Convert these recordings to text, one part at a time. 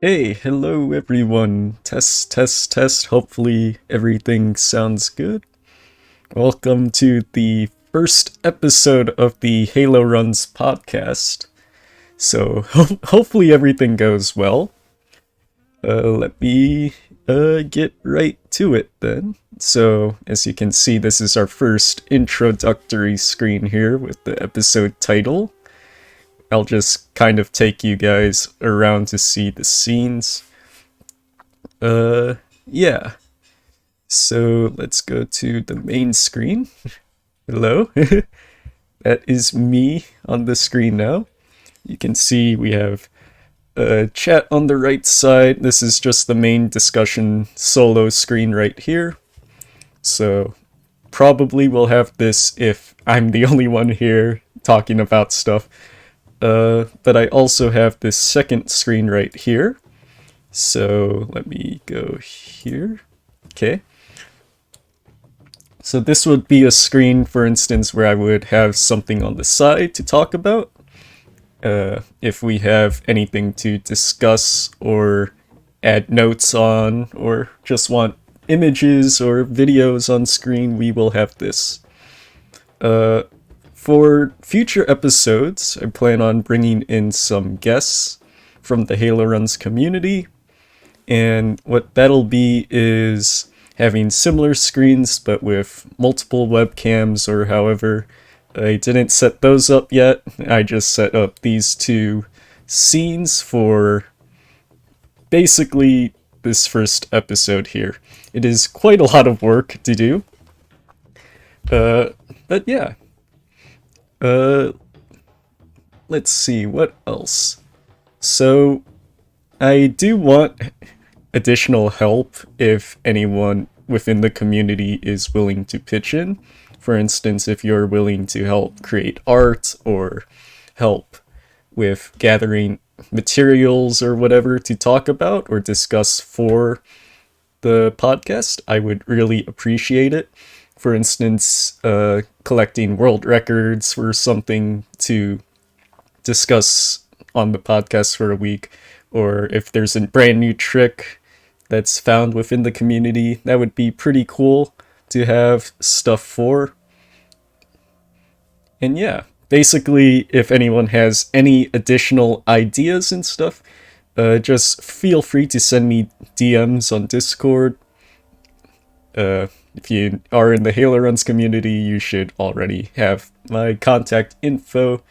Hey, hello everyone. Test, test, test. Hopefully everything sounds good. Welcome to the first episode of the HaloRuns podcast. So hopefully everything goes well. Let me get right to it then. So as you can see, this is our first introductory screen here with the episode title. I'll just kind of take you guys around to see the scenes. Yeah. So let's go to the main screen. Hello. That is me on the screen now. You can see we have a chat on the right side. This is just the main discussion solo screen right here. So probably we'll have this if I'm the only one here talking about stuff. But I also have this second screen right here. So let me go here. Okay. So this would be a screen, for instance, where I would have something on the side to talk about. If we have anything to discuss or add notes on, or just want images or videos on screen, we will have this. For future episodes, I plan on bringing in some guests from the HaloRuns community, and what that'll be is having similar screens but with multiple webcams or however. I didn't set those up yet. I just set up these two scenes for basically this first episode here. It is quite a lot of work to do. But yeah. Let's see, what else? So, I do want additional help if anyone within the community is willing to pitch in. For instance, if you're willing to help create art or help with gathering materials or whatever to talk about or discuss for the podcast, I would really appreciate it. For instance, collecting world records or something to discuss on the podcast for a week, or if there's a brand new trick that's found within the community, that would be pretty cool to have stuff for. And yeah, basically, if anyone has any additional ideas and stuff, just feel free to send me DMs on Discord. If you are in the HaloRuns community, you should already have my contact info.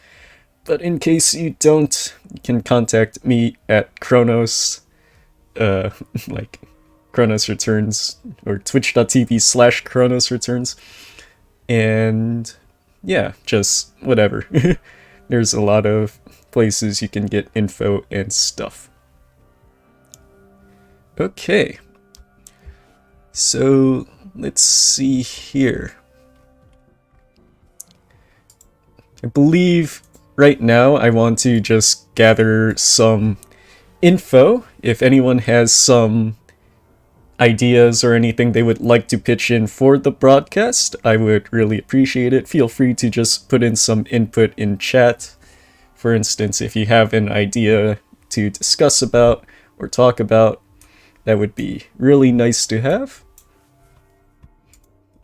But in case you don't, you can contact me at Chronos, like Chronos Returns, or twitch.tv/Chronos Returns. And yeah, just whatever. There's a lot of places you can get info and stuff. Okay. So let's see here. I believe right now I want to just gather some info. If anyone has some ideas or anything they would like to pitch in for the broadcast, I would really appreciate it. Feel free to just put in some input in chat. For instance, if you have an idea to discuss about or talk about, that would be really nice to have.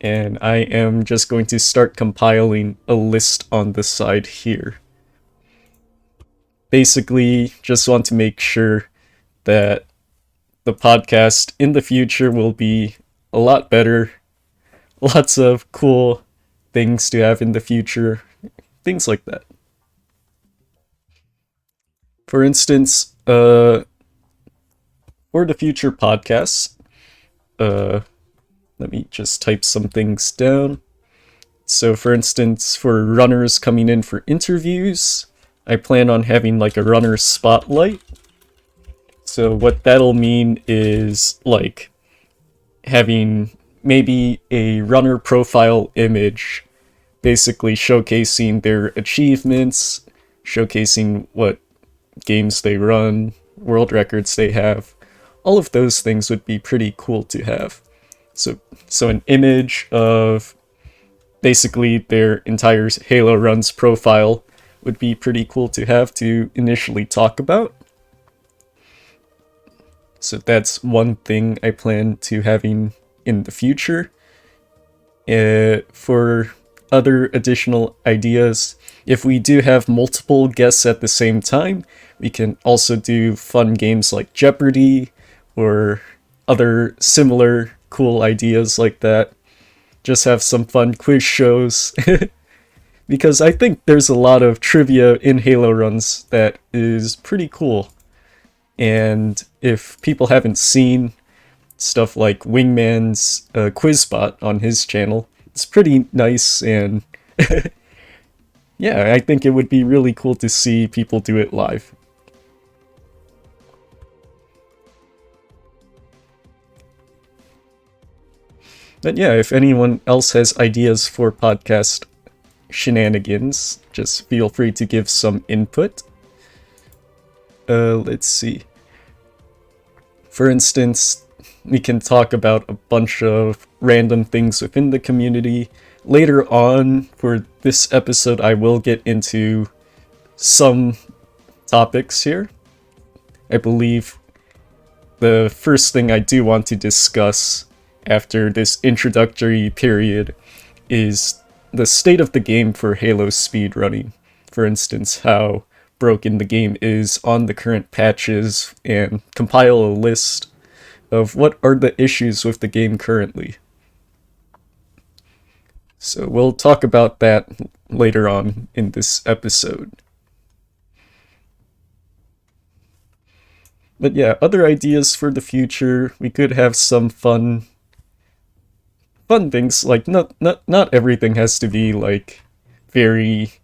And I am just going to start compiling a list on the side here. Basically, just want to make sure that the podcast in the future will be a lot better. Lots of cool things to have in the future. Things like that. For instance, for the future podcasts, let me just type some things down. So for instance, for runners coming in for interviews, I plan on having like a runner spotlight. So what that'll mean is like having maybe a runner profile image, basically showcasing their achievements, showcasing what games they run, world records they have. All of those things would be pretty cool to have. So an image of basically their entire HaloRuns profile would be pretty cool to have to initially talk about. So that's one thing I plan to having in the future. For other additional ideas, if we do have multiple guests at the same time, we can also do fun games like Jeopardy or other similar cool ideas like that. Just have some fun quiz shows. Because I think there's a lot of trivia in HaloRuns that is pretty cool. And if people haven't seen stuff like Wingman's Quizbot on his channel, it's pretty nice, and yeah, I think it would be really cool to see people do it live. But yeah, if anyone else has ideas for podcast shenanigans, just feel free to give some input. Let's see. For instance, we can talk about a bunch of random things within the community. Later on, for this episode, I will get into some topics here. I believe the first thing I do want to discuss after this introductory period is the state of the game for Halo speedrunning. For instance, how broken the game is on the current patches, and compile a list of what are the issues with the game currently. So we'll talk about that later on in this episode. But yeah, other ideas for the future, we could have some fun things, like not everything has to be like very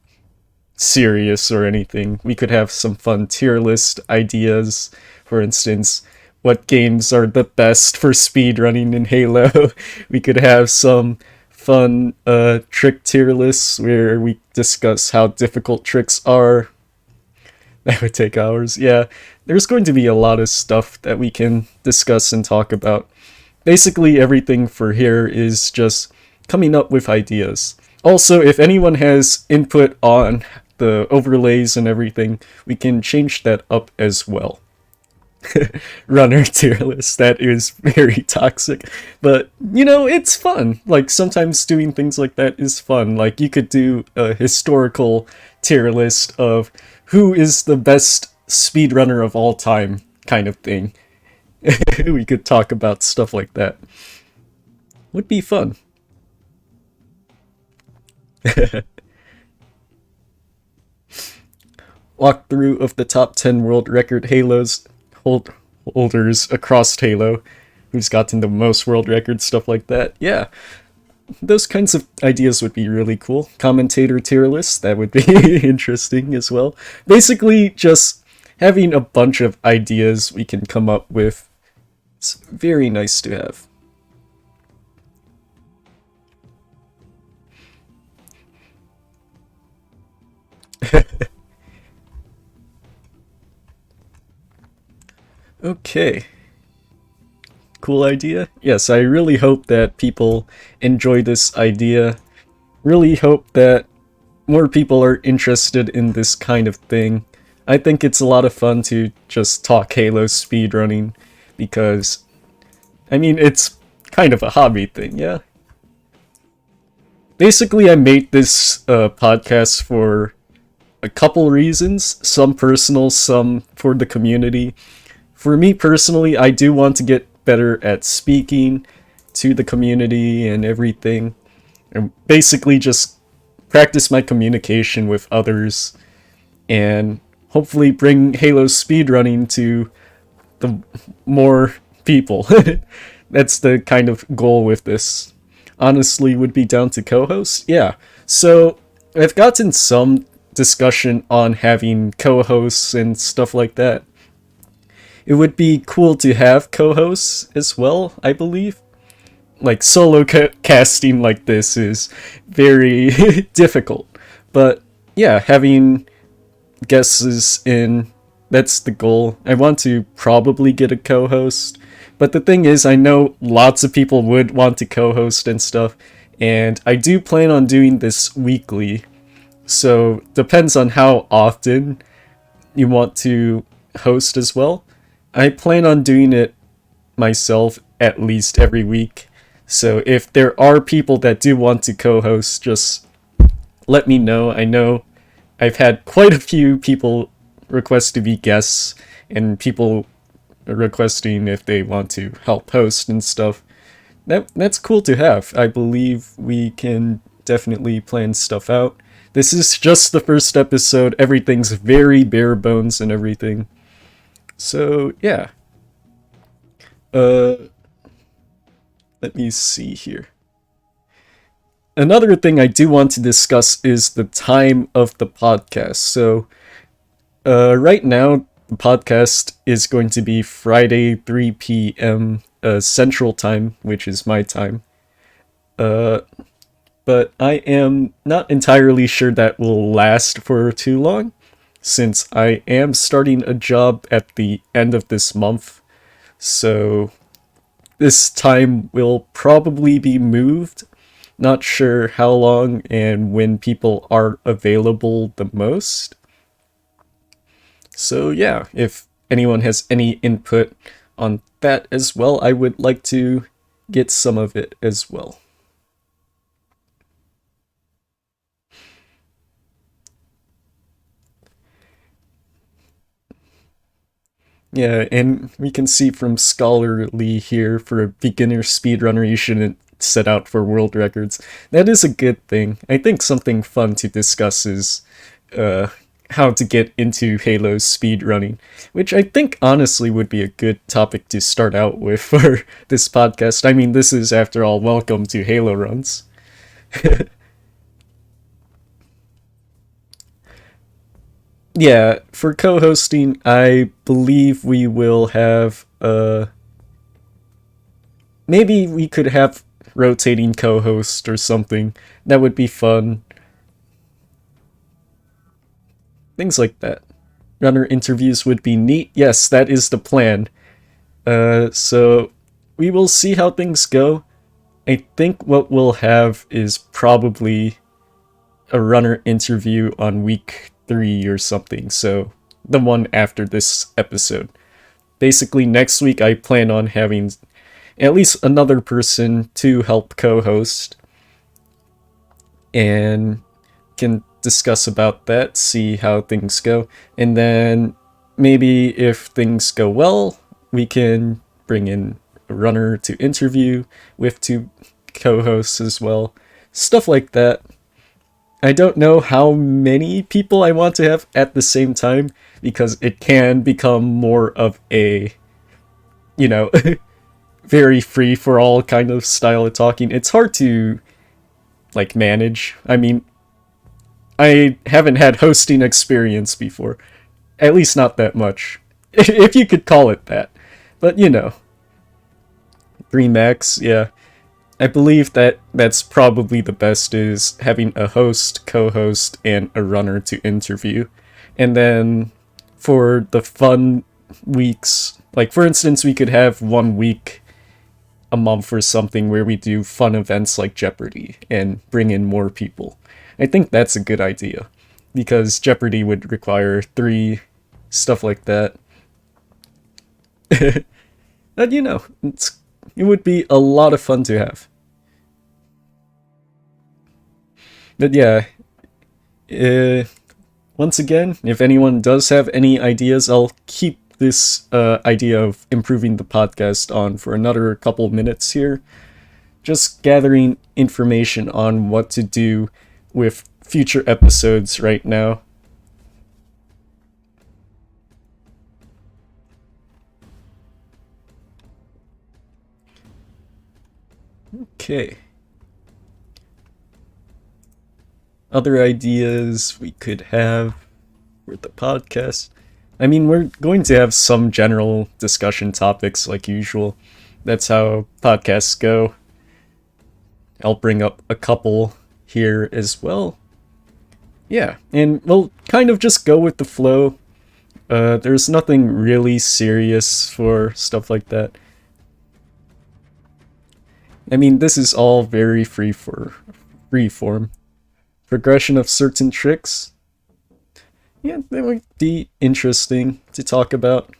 serious or anything. We could have some fun tier list ideas. For instance, what games are the best for speedrunning in Halo? We could have some fun trick tier lists where we discuss how difficult tricks are. That would take hours. Yeah, there's going to be a lot of stuff that we can discuss and talk about. Basically, everything for here is just coming up with ideas. Also, if anyone has input on the overlays and everything, we can change that up as well. Runner tier list, that is very toxic, but you know, it's fun. Like, sometimes doing things like that is fun. Like, you could do a historical tier list of who is the best speedrunner of all time kind of thing. We could talk about stuff like that. Would be fun. Walkthrough of the top 10 world record Halos holders across Halo, who's gotten the most world records, stuff like that. Yeah, those kinds of ideas would be really cool. Commentator tier list, that would be interesting as well. Basically, just having a bunch of ideas we can come up with. It's very nice to have. Okay. Cool idea? Yes, I really hope that people enjoy this idea. Really hope that more people are interested in this kind of thing. I think it's a lot of fun to just talk Halo speedrunning, because, I mean, it's kind of a hobby thing, yeah? Basically, I made this podcast for a couple reasons. Some personal, some for the community. For me personally, I do want to get better at speaking to the community and everything. And basically just practice my communication with others, and hopefully bring Halo speedrunning to the more people. That's the kind of goal with this. Honestly, would be down to co-host. Yeah, so I've gotten some discussion on having co-hosts and stuff like that. It would be cool to have co-hosts as well, I believe. Like, solo casting like this is very difficult. But yeah, having guesses in, that's the goal. I want to probably get a co-host. But the thing is, I know lots of people would want to co-host and stuff. And I do plan on doing this weekly. So, depends on how often you want to host as well. I plan on doing it myself at least every week. So if there are people that do want to co-host, just let me know. I know I've had quite a few people request to be guests and people requesting if they want to help host and stuff. That's cool to have. I believe we can definitely plan stuff out. This is just the first episode. Everything's very bare bones and everything. So, yeah. Uh let me see here. Another thing I do want to discuss is the time of the podcast. So, right now, the podcast is going to be Friday, 3 p.m. Central Time, which is my time. But I am not entirely sure that will last for too long, since I am starting a job at the end of this month. So, this time will probably be moved. Not sure how long and when people are available the most. So yeah, if anyone has any input on that as well, I would like to get some of it as well. Yeah, and we can see from Scholarly here, for a beginner speedrunner, you shouldn't set out for world records. That is a good thing. I think something fun to discuss is uh, how to get into Halo's speedrunning, which I think honestly would be a good topic to start out with for this podcast. I mean, this is, after all, welcome to HaloRuns. Yeah, for co-hosting, I believe we will have maybe we could have rotating co-host or something. That would be fun. Things like that. Runner interviews would be neat. Yes, that is the plan. So we will see how things go. I think what we'll have is probably a runner interview on week 3 or something. So the one after this episode. Basically, next week I plan on having at least another person to help co-host, and can discuss about that, see how things go, and then maybe if things go well, we can bring in a runner to interview with 2 co-hosts as well. Stuff like that. I don't know how many people I want to have at the same time, because it can become more of a, you know, very free for all kind of style of talking. It's hard to like manage. I mean, I haven't had hosting experience before. At least not that much. If you could call it that. But you know, 3 max, yeah. I believe that that's probably the best, is having a host, co-host, and a runner to interview. And then for the fun weeks, like for instance, we could have 1 week a month or something where we do fun events like Jeopardy and bring in more people. I think that's a good idea, because Jeopardy would require 3, stuff like that. And you know, it would be a lot of fun to have. But yeah, uh, once again, if anyone does have any ideas, I'll keep this idea of improving the podcast on for another couple minutes here. Just gathering information on what to do with future episodes right now. Okay. Other ideas we could have for the podcast. I mean, we're going to have some general discussion topics like usual. That's how podcasts go. I'll bring up a couple here as well. Yeah, and we'll kind of just go with the flow. There's nothing really serious for stuff like that. I mean, this is all very free form. Progression of certain tricks. Yeah, that might be interesting to talk about.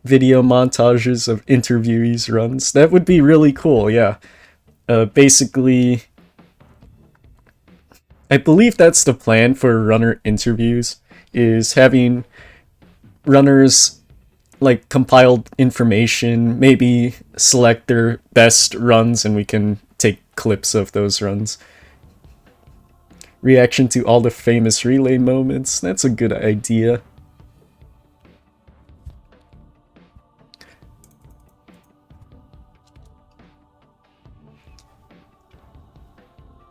video montages of interviewees runs. That would be really cool, yeah. Basically, I believe that's the plan for runner interviews, is having runners like compiled information, maybe select their best runs and we can take clips of those runs. Reaction to all the famous relay moments, that's a good idea.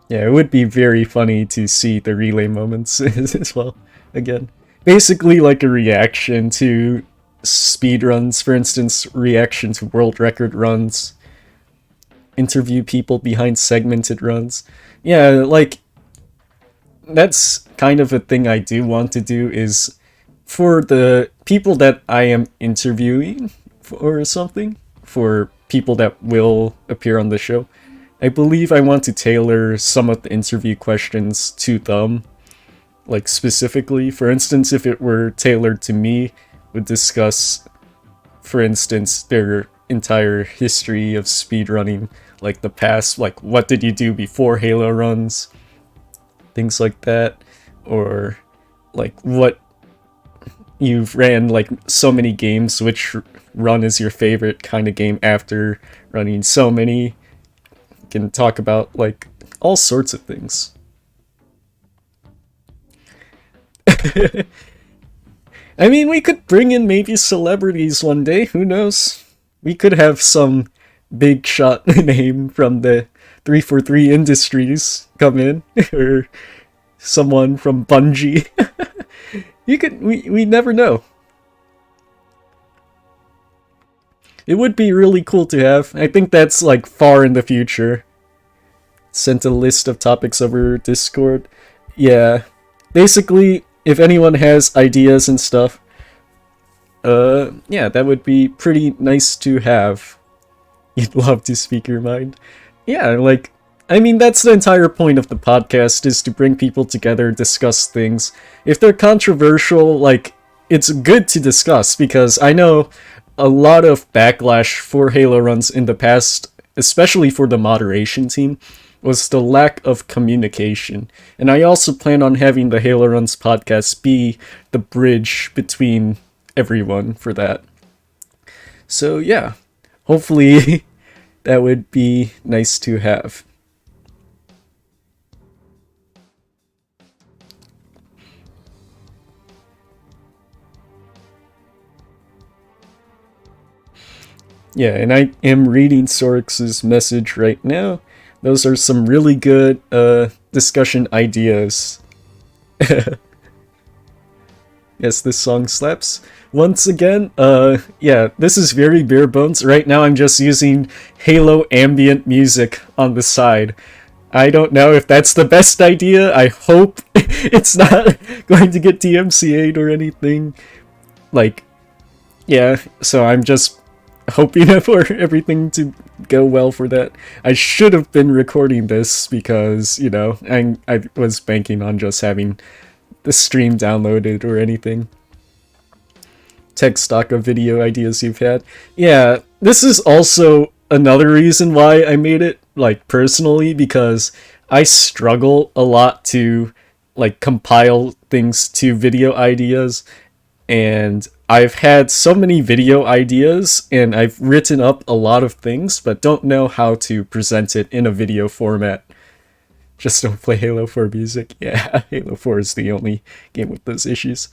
Yeah, it would be very funny to see the relay moments as well again. Basically like a reaction to speedruns, for instance, reaction to world record runs, interview people behind segmented runs. Yeah, like, that's kind of a thing I do want to do, is for the people that I am interviewing or something, for people that will appear on the show, I believe I want to tailor some of the interview questions to them, like specifically. For instance, if it were tailored to me, would discuss, for instance, their entire history of speedrunning, like the past, like what did you do before HaloRuns, things like that, or like what you've ran like so many games, which run is your favorite kind of game after running so many. Can talk about like all sorts of things. I mean, we could bring in maybe celebrities one day, who knows? We could have some big shot name from the 343 Industries come in, or someone from Bungie. We never know. It would be really cool to have. I think that's like far in the future. Sent a list of topics over Discord. Yeah. Basically, if anyone has ideas and stuff, yeah, that would be pretty nice to have. You'd love to speak your mind. Yeah, like, I mean, that's the entire point of the podcast, is to bring people together, discuss things. If they're controversial, like, it's good to discuss, because I know a lot of backlash for HaloRuns in the past, especially for the moderation team, was the lack of communication. And I also plan on having the HaloRuns podcast be the bridge between everyone for that. So yeah, hopefully that would be nice to have. Yeah, and I am reading Sorix's message right now. Those are some really good discussion ideas. Yes, this song slaps. Once again, yeah, this is very bare bones. Right now I'm just using Halo ambient music on the side. I don't know if that's the best idea. I hope it's not going to get DMCA'd or anything. Like, yeah, so I'm just hoping for everything to go well for that. I should have been recording this because, you know, I was banking on just having the stream downloaded or anything. Tech stock of video ideas you've had. Yeah, this is also another reason why I made it, like, personally, because I struggle a lot to, like, compile things to video ideas, and I've had so many video ideas, and I've written up a lot of things, but don't know how to present it in a video format. Just don't play Halo 4 music. Yeah, Halo 4 is the only game with those issues.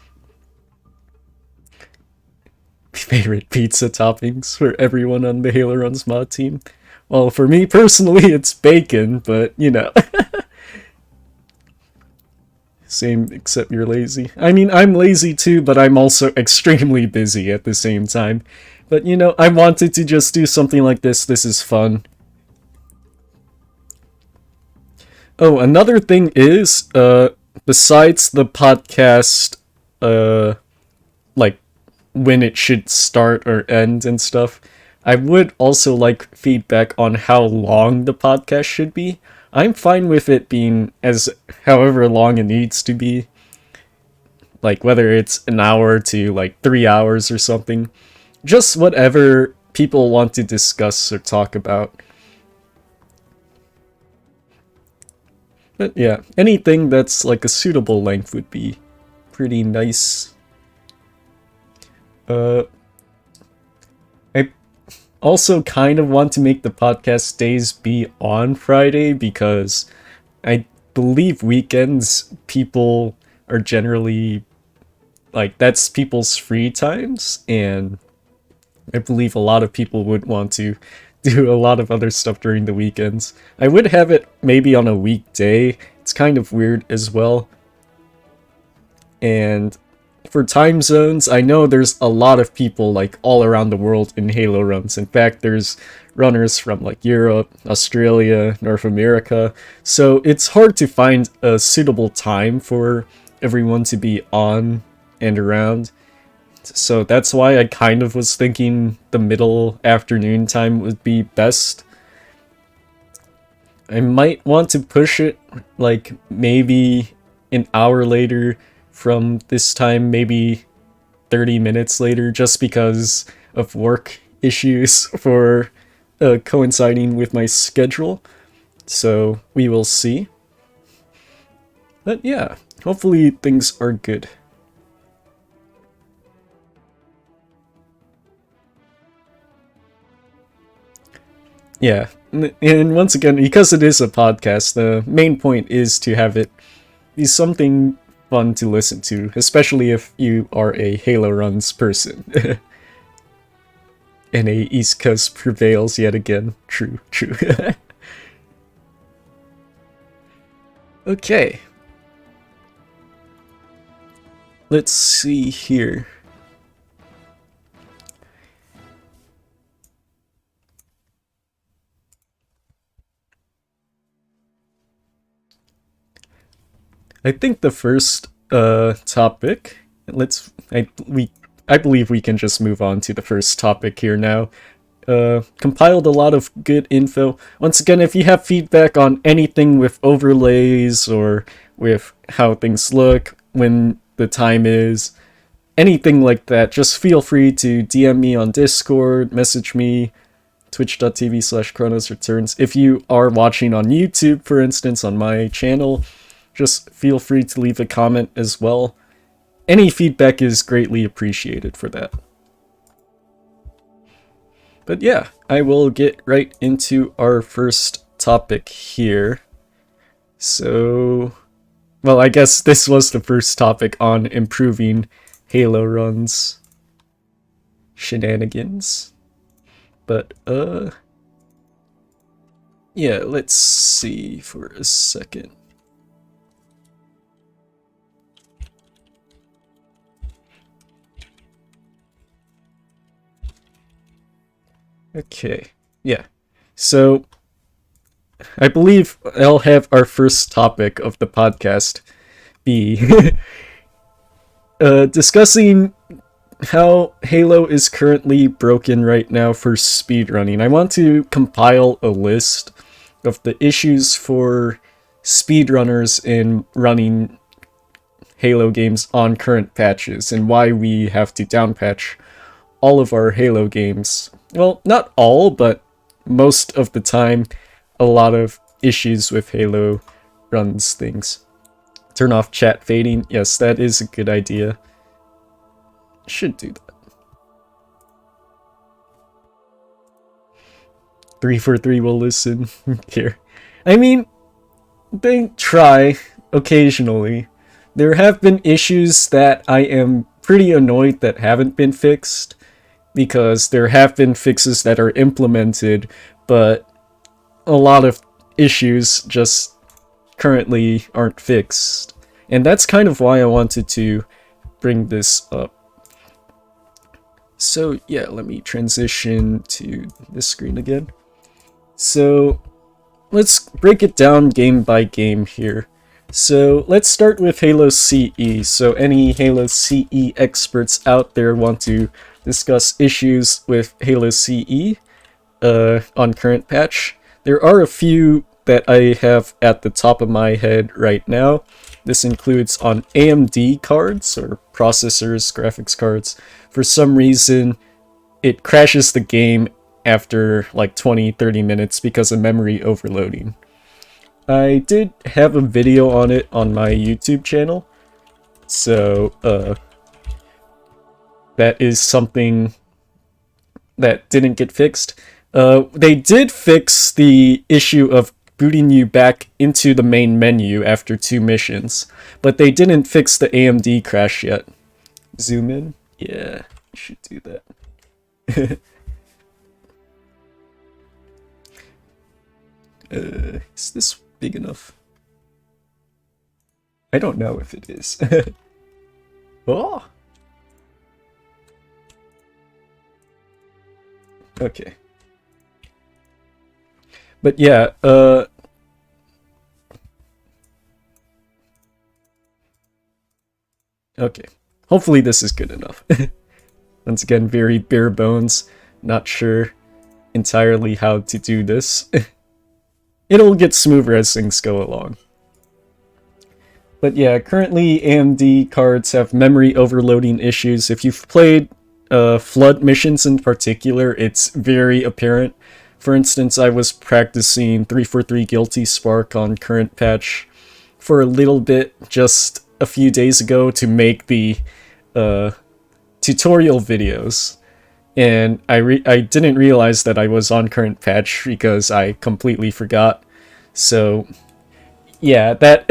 Favorite pizza toppings for everyone on the HaloRuns mod team? Well, for me personally, it's bacon, but, you know. Same, except you're lazy. I mean, I'm lazy too, but I'm also extremely busy at the same time. But, you know, I wanted to just do something like this. This is fun. Oh, another thing is, besides the podcast, like, when it should start or end and stuff, I would also like feedback on how long the podcast should be. I'm fine with it being as however long it needs to be. Like, whether it's an hour to, like, 3 hours or something. just whatever people want to discuss or talk about. But yeah, anything that's like a suitable length would be pretty nice. I also kind of want to make the podcast days be on Friday because I believe weekends people are generally like that's people's free times, and I believe a lot of people would want to do a lot of other stuff during the weekends. I would have it maybe on a weekday. It's kind of weird as well. And for time zones, I know there's a lot of people like all around the world in HaloRuns. In fact, there's runners from like Europe, Australia, North America. So it's hard to find a suitable time for everyone to be on and around. So that's why I kind of was thinking the middle afternoon time would be best. I might want to push it like maybe an hour later from this time, maybe 30 minutes later, just because of work issues for coinciding with my schedule. So we will see. But yeah, hopefully things are good. Yeah, and once again, because it is a podcast, the main point is to have it be something fun to listen to, especially if you are a HaloRuns person. And a East Coast prevails yet again. True. Okay. Let's see here. I think the first topic, I believe we can just move on to the first topic here now. Compiled a lot of good info. Once again, if you have feedback on anything with overlays or with how things look, when the time is, anything like that, just feel free to DM me on Discord, message me, twitch.tv/Chronos Returns. If you are watching on YouTube, for instance, on my channel, just feel free to leave a comment as well. Any feedback is greatly appreciated for that. But yeah, I will get right into our first topic here. So, well, I guess this was the first topic on improving HaloRuns shenanigans. But, yeah, let's see for a second. Okay, yeah. So, I believe I'll have our first topic of the podcast be discussing how Halo is currently broken right now for speedrunning. I want to compile a list of the issues for speedrunners in running Halo games on current patches and why we have to downpatch all of our Halo games. Well, not all, but most of the time, a lot of issues with Halo runs things. Turn off chat fading. Yes, that is a good idea. Should do that. 343 will listen. Here. I mean, they try occasionally. There have been issues that I am pretty annoyed that haven't been fixed, because there have been fixes that are implemented, but a lot of issues just currently aren't fixed. And that's kind of why I wanted to bring this up. So yeah, let me transition to this screen again. So let's break it down game by game here. So let's start with Halo CE. So any Halo CE experts out there want to discuss issues with Halo CE on current patch. There are a few that I have at the top of my head right now. This includes on AMD cards or processors, graphics cards. For some reason, it crashes the game after like 20-30 minutes because of memory overloading. I did have a video on it on my YouTube channel, so that is something that didn't get fixed. They did fix the issue of booting you back into the main menu after 2 missions, but they didn't fix the AMD crash yet. Zoom in? Yeah, you should do that. Is this big enough? I don't know if it is. Oh! Okay. But yeah, okay. Hopefully this is good enough. Once again, very bare bones. Not sure entirely how to do this. It'll get smoother as things go along. But yeah, currently AMD cards have memory overloading issues. If you've played flood missions in particular, it's very apparent. For instance, I was practicing 343 Guilty Spark on current patch for a little bit just a few days ago to make the tutorial videos. And I didn't realize that I was on current patch because I completely forgot. So yeah, that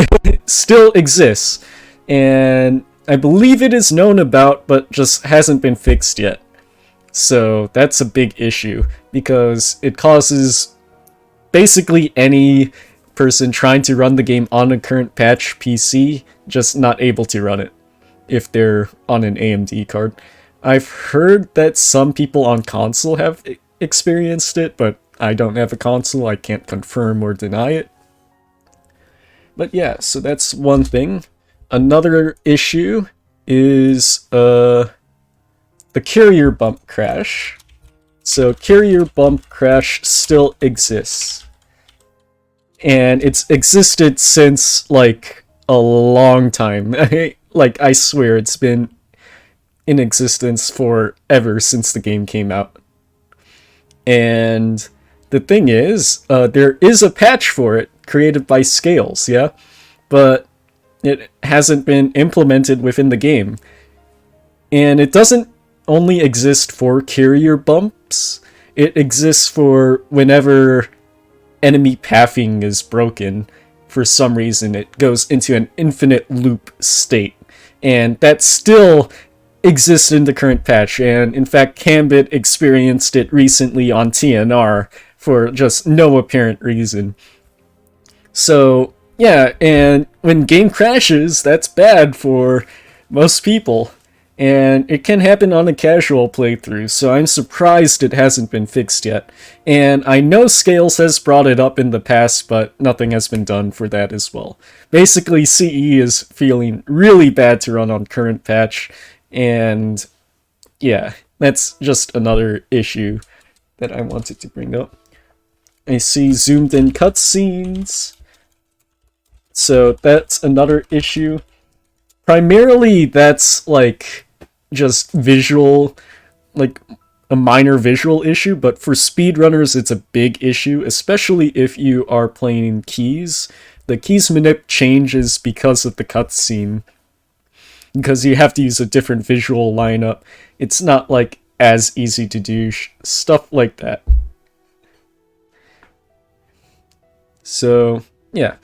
still exists. And I believe it is known about, but just hasn't been fixed yet. So that's a big issue, because it causes basically any person trying to run the game on a current patch PC just not able to run it if they're on an AMD card. I've heard that some people on console have experienced it, but I don't have a console, I can't confirm or deny it. But yeah, so that's one thing. Another issue is the carrier bump crash. So carrier bump crash still exists. And it's existed since like a long time. Like I swear it's been in existence forever since the game came out. And the thing is, there is a patch for it created by Scales, yeah? But it hasn't been implemented within the game. And it doesn't only exist for carrier bumps, it exists for whenever enemy pathing is broken. For some reason, it goes into an infinite loop state. And that still exists in the current patch, and in fact, Cambit experienced it recently on TNR for just no apparent reason. So, yeah, and when game crashes, that's bad for most people. And it can happen on a casual playthrough, so I'm surprised it hasn't been fixed yet. And I know Scales has brought it up in the past, but nothing has been done for that as well. Basically, CE is feeling really bad to run on current patch, and yeah, that's just another issue that I wanted to bring up. I see zoomed in cutscenes, so that's another issue. Primarily, that's like just visual, like a minor visual issue, but for speedrunners it's a big issue, especially if you are playing keys. The keys manip changes because of the cutscene, because you have to use a different visual lineup. It's not like as easy to do stuff like that. So yeah,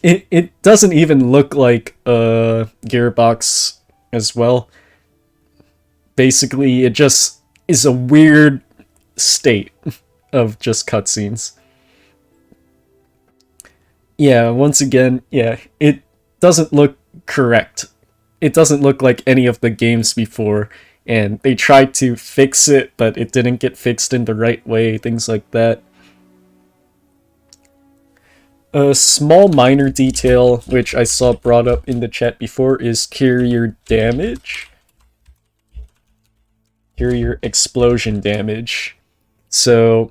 it doesn't even look like a Gearbox as well. Basically, it just is a weird state of just cutscenes. Yeah, once again, yeah, it doesn't look correct. It doesn't look like any of the games before, and they tried to fix it, but it didn't get fixed in the right way, things like that. A small minor detail, which I saw brought up in the chat before, is carrier damage. Carrier explosion damage. So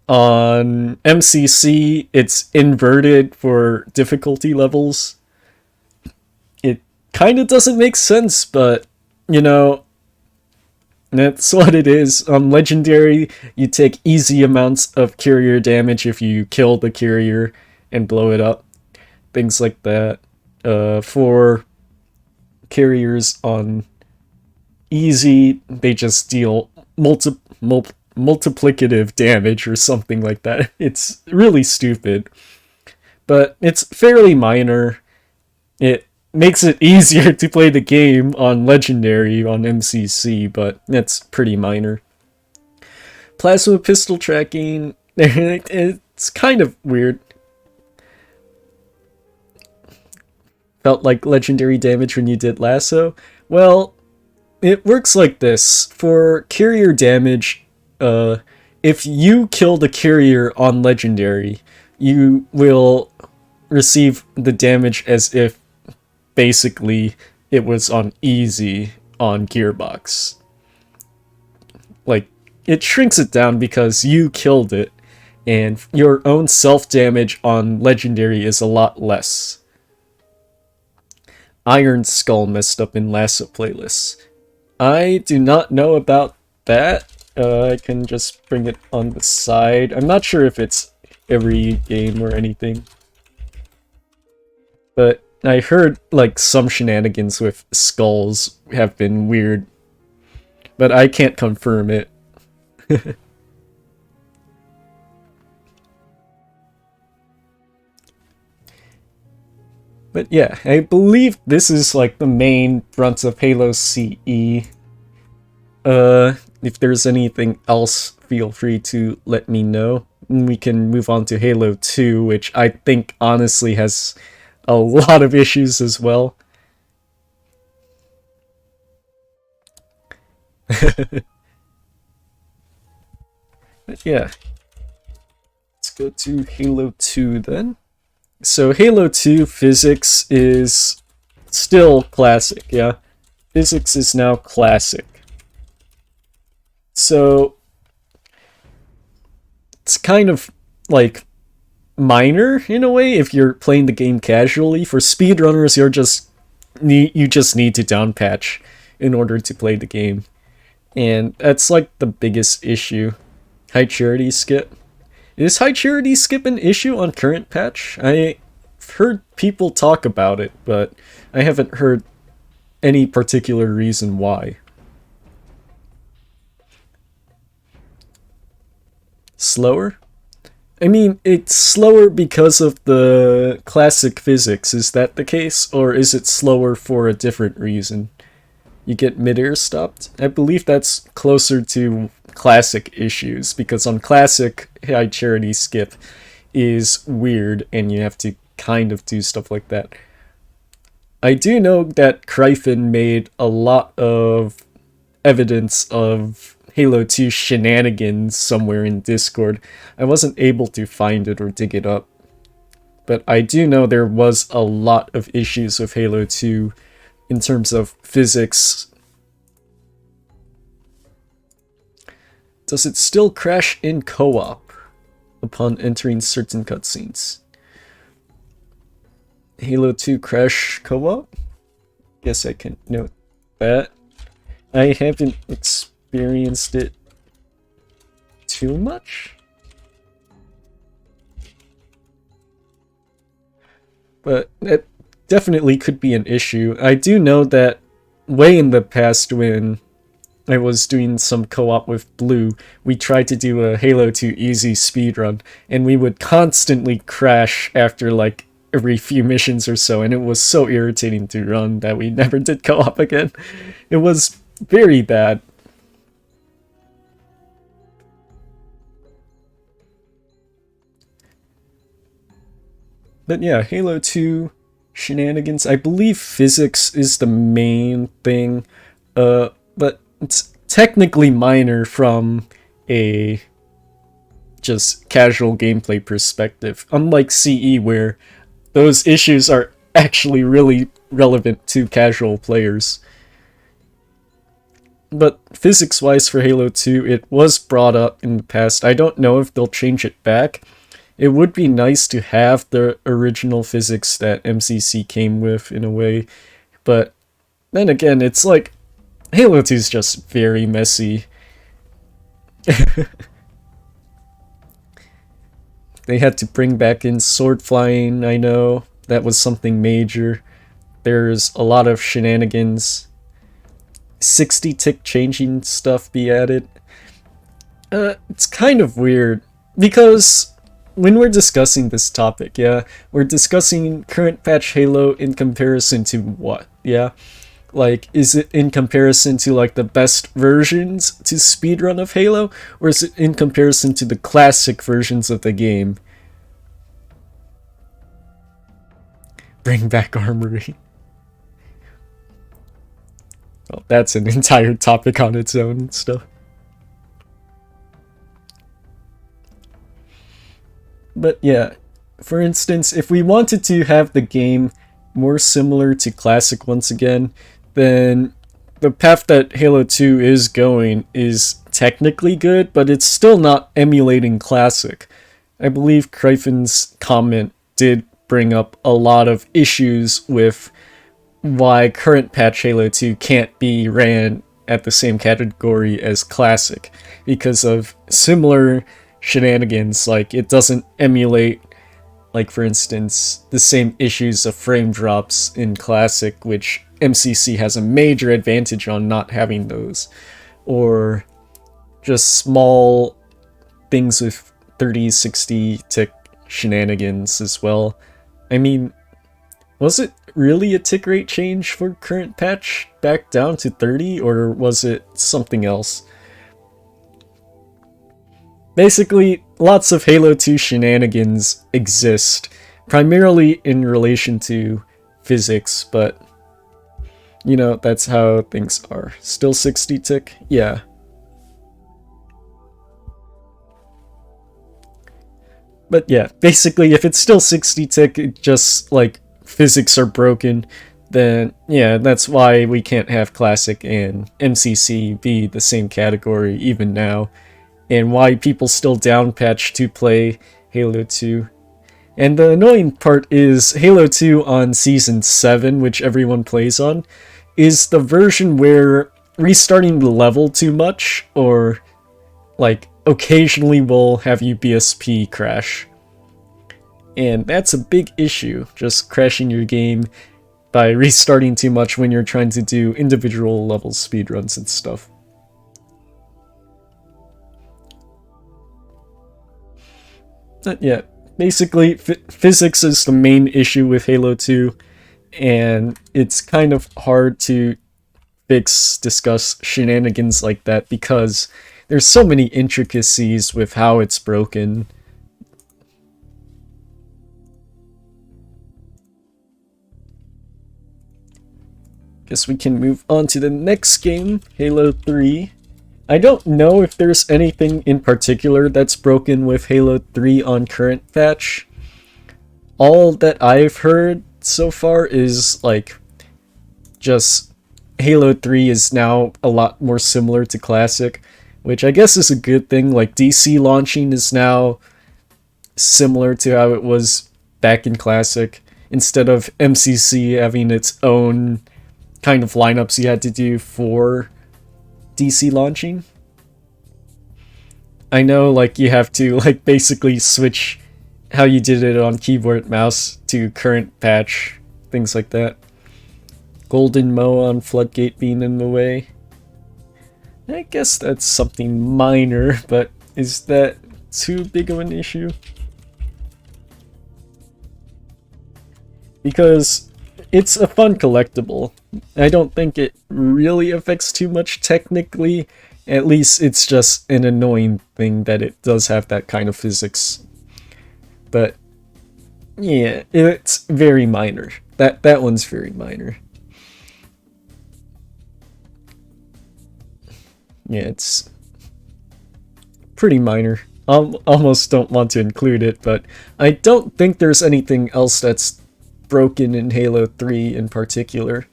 on MCC, it's inverted for difficulty levels. It kind of doesn't make sense, but you know, That's what it is. On Legendary, you take easy amounts of carrier damage if you kill the carrier and blow it up. Things like that. For carriers on easy, they just deal multiplicative damage or something like that. It's really stupid. But it's fairly minor. It makes it easier to play the game on Legendary on MCC, but that's pretty minor. Plasma pistol tracking, it's kind of weird. Felt like Legendary damage when you did lasso. Well, it works like this. For carrier damage, if you kill the carrier on Legendary, you will receive the damage as if basically it was on easy on Gearbox. Like, it shrinks it down because you killed it, and your own self-damage on Legendary is a lot less. Iron Skull messed up in Lasso playlists. I do not know about that. I can just bring it on the side. I'm not sure if it's every game or anything. But I heard like some shenanigans with skulls have been weird. But I can't confirm it. But yeah, I believe this is like the main brunt of Halo CE. If there's anything else, feel free to let me know. We can move on to Halo 2, which I think honestly has a lot of issues as well. But yeah, let's go to Halo 2 then. So Halo 2 physics is still classic, yeah? Physics is now classic. So it's kind of like minor in a way if you're playing the game casually. For speedrunners, you just need to down patch in order to play the game. And that's like the biggest issue. High charity skip. Is high charity skip an issue on current patch? I've heard people talk about it, but I haven't heard any particular reason why. Slower? I mean, it's slower because of the classic physics. Is that the case? Or is it slower for a different reason? You get midair stopped? I believe that's closer to classic issues, because on classic, high charity skip is weird and you have to kind of do stuff like that. I do know that Kryphin made a lot of evidence of Halo 2 shenanigans somewhere in Discord. I wasn't able to find it or dig it up, but I do know there was a lot of issues with Halo 2 in terms of physics. Does it still crash in co-op upon entering certain cutscenes? Halo 2 crash co-op? Guess I can note that. I haven't experienced it too much, but it definitely could be an issue. I do know that way in the past when I was doing some co-op with Blue, we tried to do a Halo 2 easy speedrun, and we would constantly crash after like every few missions or so, and it was so irritating to run that we never did co-op again. It was very bad. But yeah, Halo 2 shenanigans. I believe physics is the main thing, but it's technically minor from a just casual gameplay perspective, unlike CE where those issues are actually really relevant to casual players. But physics-wise for Halo 2, it was brought up in the past. I don't know if they'll change it back. It would be nice to have the original physics that MCC came with in a way, but then again, it's like Halo 2 is just very messy. They had to bring back in sword flying, I know. That was something major. There's a lot of shenanigans. 60 tick changing stuff be added. It's kind of weird, because when we're discussing this topic, yeah, we're discussing current patch Halo in comparison to what, yeah? Like, is it in comparison to, like, the best versions to speedrun of Halo? Or is it in comparison to the classic versions of the game? Bring back Armory. Well, that's an entire topic on its own and stuff. But yeah, for instance, if we wanted to have the game more similar to classic once again, then the path that Halo 2 is going is technically good, but it's still not emulating classic. I believe Cryphen's comment did bring up a lot of issues with why current patch Halo 2 can't be ran at the same category as classic, because of similar shenanigans. Like, it doesn't emulate, like, for instance, the same issues of frame drops in classic, which MCC has a major advantage on not having those, or just small things with 30, 60 tick shenanigans as well. I mean, was it really a tick rate change for current patch back down to 30, or was it something else? Basically, lots of Halo 2 shenanigans exist, primarily in relation to physics, but you know, that's how things are. Still 60 tick? Yeah. But yeah, basically, if it's still 60 tick, it just, like, physics are broken, then yeah, that's why we can't have Classic and MCC be the same category even now, and why people still downpatch to play Halo 2. And the annoying part is Halo 2 on Season 7, which everyone plays on, is the version where restarting the level too much, or like occasionally will have you BSP crash. And that's a big issue, just crashing your game by restarting too much when you're trying to do individual level speedruns and stuff. But yeah, basically physics is the main issue with Halo 2, and it's kind of hard to discuss shenanigans like that because there's so many intricacies with how it's broken. Guess we can move on to the next game, Halo 3. I don't know if there's anything in particular that's broken with Halo 3 on current patch. All that I've heard so far is like just Halo 3 is now a lot more similar to Classic, which I guess is a good thing. Like, DC launching is now similar to how it was back in Classic, instead of MCC having its own kind of lineups you had to do for DC launching. I know, like, you have to, like, basically switch how you did it on keyboard and mouse to current patch, things like that. Golden Mo on Floodgate being in the way. I guess that's something minor, but is that too big of an issue? Because it's a fun collectible. I don't think it really affects too much technically. At least it's just an annoying thing that it does have that kind of physics. But yeah, it's very minor. That one's very minor. Yeah, it's pretty minor. I almost don't want to include it, but I don't think there's anything else that's broken in Halo 3 in particular.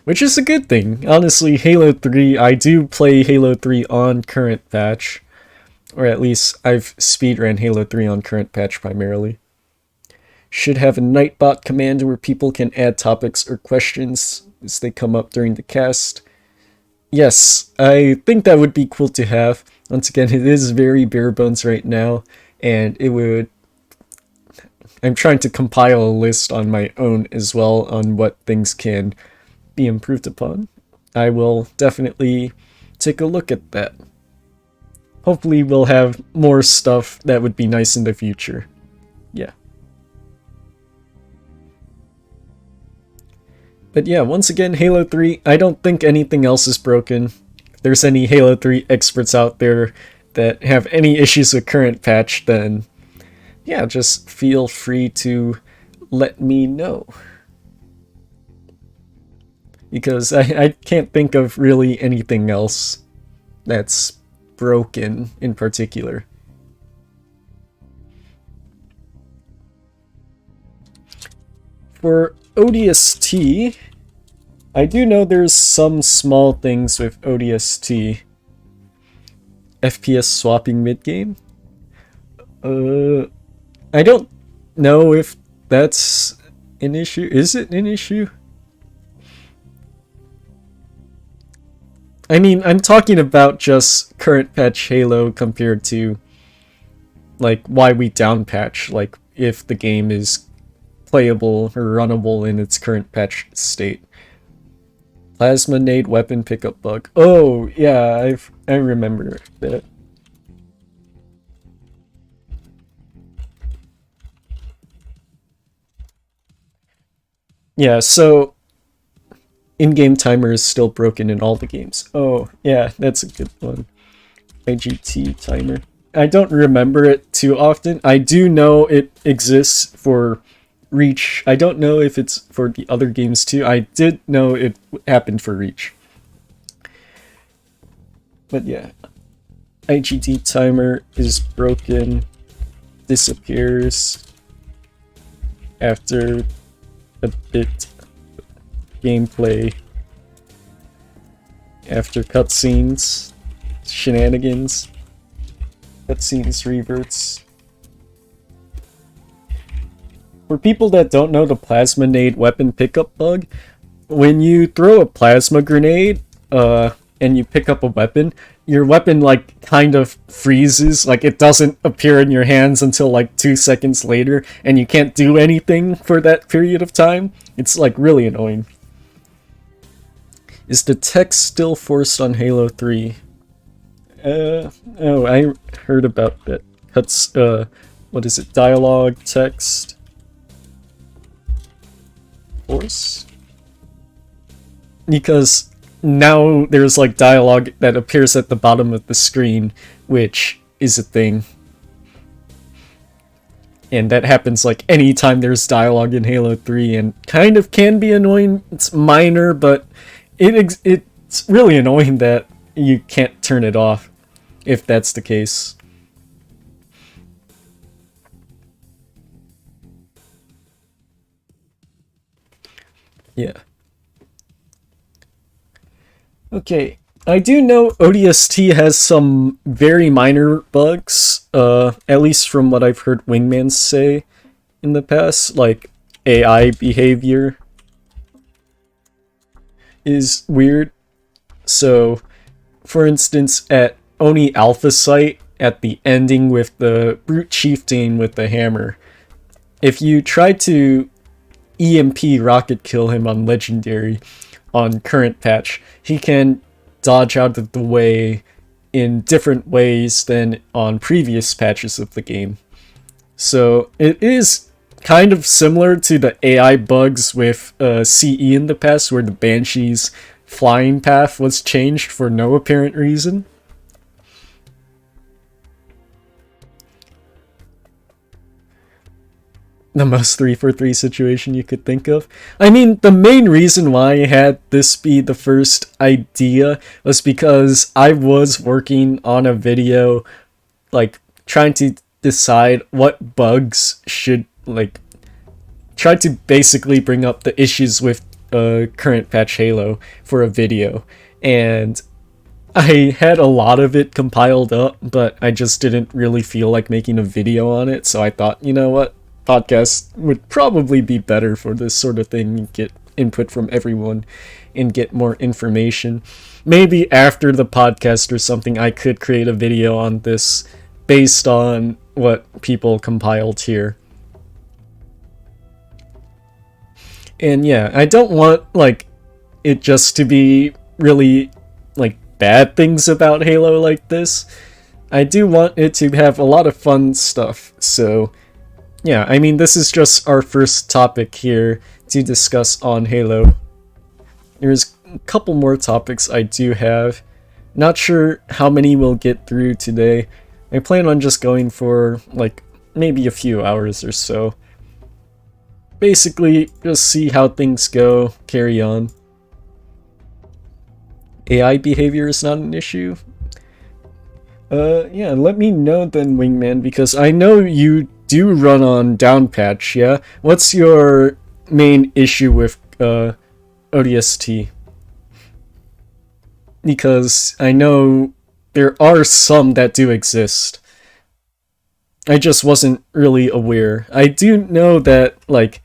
Which is a good thing. Honestly, Halo 3, I do play Halo 3 on current patch. Or at least I've speedrun Halo 3 on current patch primarily. should have a Nightbot command where people can add topics or questions as they come up during the cast. Yes, I think that would be cool to have. Once again, it is very bare bones right now, and it would... I'm trying to compile a list on my own as well on what things can be improved upon. I will definitely take a look at that. Hopefully we'll have more stuff that would be nice in the future. Yeah. But yeah, once again, Halo 3, I don't think anything else is broken. If there's any Halo 3 experts out there that have any issues with current patch, then yeah, just feel free to let me know. Because I can't think of really anything else that's broken in particular. For ODST, I do know there's some small things with ODST. FPS swapping mid-game? I don't know if that's an issue. Is it an issue? I mean, I'm talking about just current patch Halo compared to, like, why we down patch, like, if the game is playable or runnable in its current patch state. Plasma nade weapon pickup bug. Oh, yeah, I remember that. Yeah, so in-game timer is still broken in all the games. Oh, yeah, that's a good one. IGT timer. I don't remember it too often. I do know it exists for Reach. I don't know if it's for the other games too. I did know it happened for Reach. But yeah. IGT timer is broken. Disappears after a bit gameplay, after cutscenes, shenanigans, cutscenes reverts. For people that don't know the plasma nade weapon pickup bug, when you throw a plasma grenade and you pick up a weapon, your weapon like kind of freezes, like it doesn't appear in your hands until like 2 seconds later, and you can't do anything for that period of time. It's like really annoying. Is the text still forced on Halo 3? Oh, I heard about that. Cuts, what is it? Dialogue, text, force? Because now there's like dialogue that appears at the bottom of the screen, which is a thing. And that happens like anytime there's dialogue in Halo 3 and kind of can be annoying. It's minor, but it's really annoying that you can't turn it off if that's the case. Yeah. Okay, I do know ODST has some very minor bugs, at least from what I've heard wingmans say in the past, like AI behavior is weird. So, for instance, at Oni Alpha Site, at the ending with the Brute Chieftain with the hammer, if you try to EMP rocket kill him on Legendary on current patch, he can dodge out of the way in different ways than on previous patches of the game. So it is kind of similar to the AI bugs with CE in the past, where the Banshee's flying path was changed for no apparent reason. The most 3-for-3 situation you could think of. I mean, the main reason why I had this be the first idea was because I was working on a video, like, trying to decide what bugs should, like, try to basically bring up the issues with current patch Halo for a video. And I had a lot of it compiled up, but I just didn't really feel like making a video on it, so I thought, you know what? podcast would probably be better for this sort of thing. You get input from everyone and get more information. Maybe after the podcast or something, I could create a video on this based on what people compiled here. And yeah, I don't want like it just to be really like bad things about Halo like this. I do want it to have a lot of fun stuff. So yeah, I mean, this is just our first topic here to discuss on Halo. There's a couple more topics I do have. Not sure how many we'll get through today. I plan on just going for like maybe a few hours or so. Basically, just see how things go, carry on. AI behavior is not an issue. Yeah, let me know then, Wingman, because I know you do run on down patch, yeah? What's your main issue with ODST? Because I know there are some that do exist. I just wasn't really aware. I do know that, like,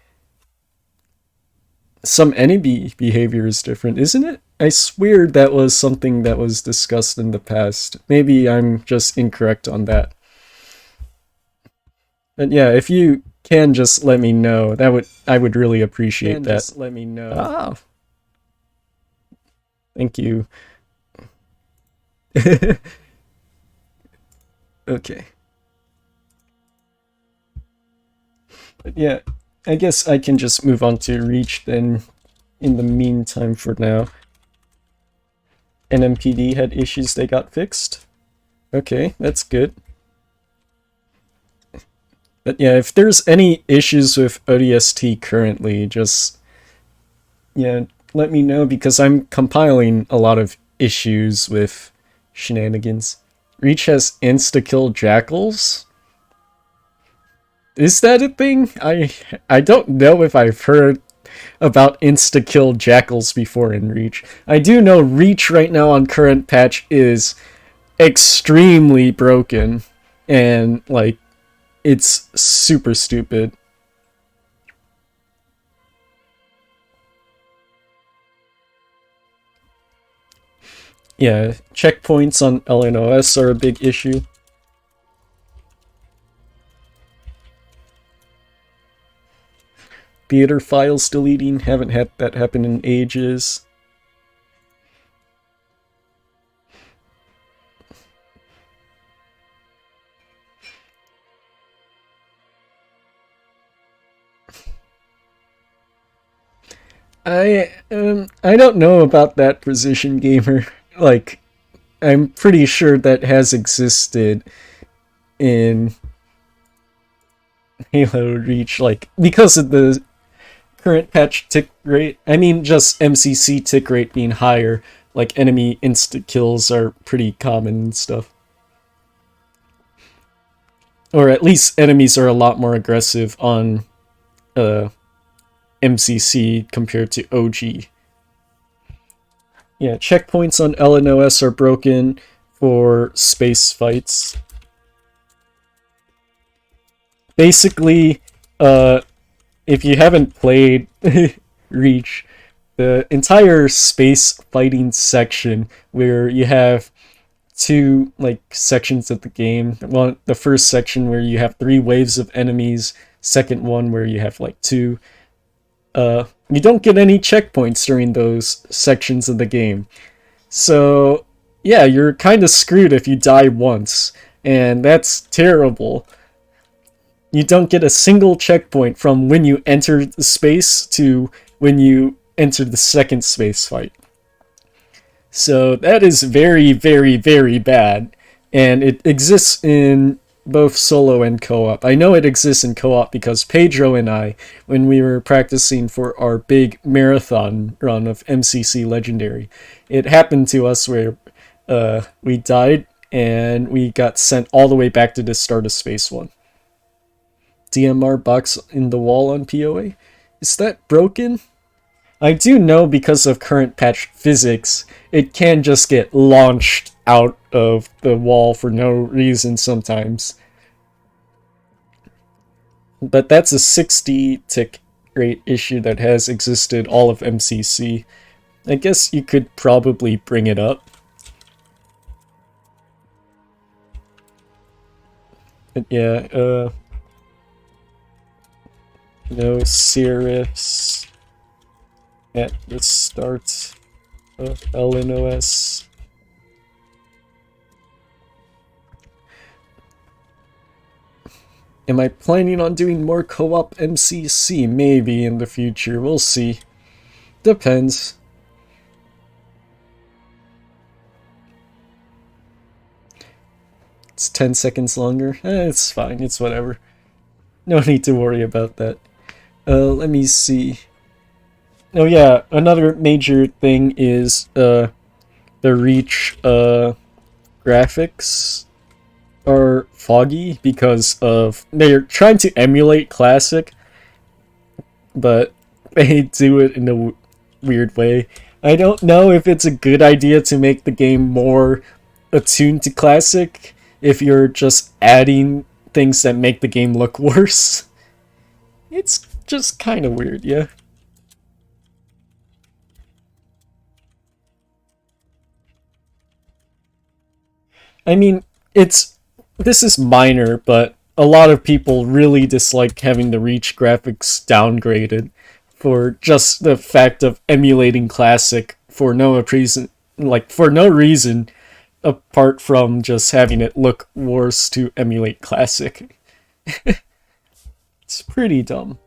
some enemy behavior is different, isn't it? I swear that was something that was discussed in the past. Maybe I'm just incorrect on that. But yeah, if you can just let me know, I would really appreciate that. Just let me know. Ah. Thank you. Okay. But yeah, I guess I can just move on to Reach then in the meantime for now. NMPD had issues, they got fixed. Okay, that's good. But yeah, if there's any issues with ODST currently, just yeah, let me know, because I'm compiling a lot of issues with shenanigans. Reach has insta-kill jackals? Is that a thing? I don't know if I've heard about insta-kill jackals before in Reach. I do know Reach right now on current patch is extremely broken, and like it's super stupid. Yeah, checkpoints on LNOS are a big issue. Theater files deleting, haven't had that happen in ages. I don't know about that, Precision Gamer. Like, I'm pretty sure that has existed in Halo Reach, like, because of the current patch tick rate. I mean, just MCC tick rate being higher, like enemy insta kills are pretty common and stuff. Or at least enemies are a lot more aggressive on MCC compared to OG. Yeah, checkpoints on LNOS are broken for space fights. Basically, if you haven't played Reach, the entire space fighting section where you have two like sections of the game. One, the first section where you have 3 waves of enemies, second one where you have like 2. You don't get any checkpoints during those sections of the game. So, yeah, you're kind of screwed if you die once, and that's terrible. You don't get a single checkpoint from when you enter the space to when you enter the second space fight. So that is very, very, very bad, and it exists in both solo and co-op. I know it exists in co-op because Pedro and I, when we were practicing for our big marathon run of MCC Legendary, it happened to us where we died and we got sent all the way back to the start of Space 1. DMR box in the wall on POA? Is that broken? I do know because of current patch physics, it can just get launched out of the wall for no reason sometimes. But that's a 60 tick rate issue that has existed all of MCC. I guess you could probably bring it up. But yeah, no serifs at the start of LNOS. Am I planning on doing more co-op MCC? Maybe in the future, we'll see. Depends. It's 10 seconds longer. It's fine, it's whatever. No need to worry about that. Let me see. Oh yeah, another major thing is the Reach graphics are foggy because of they're trying to emulate Classic, but they do it in a weird way. I don't know if it's a good idea to make the game more attuned to Classic if you're just adding things that make the game look worse. It's just kind of weird, yeah. I mean, this is minor, but a lot of people really dislike having the Reach graphics downgraded for just the fact of emulating Classic for no reason, for no reason apart from just having it look worse to emulate Classic. It's pretty dumb.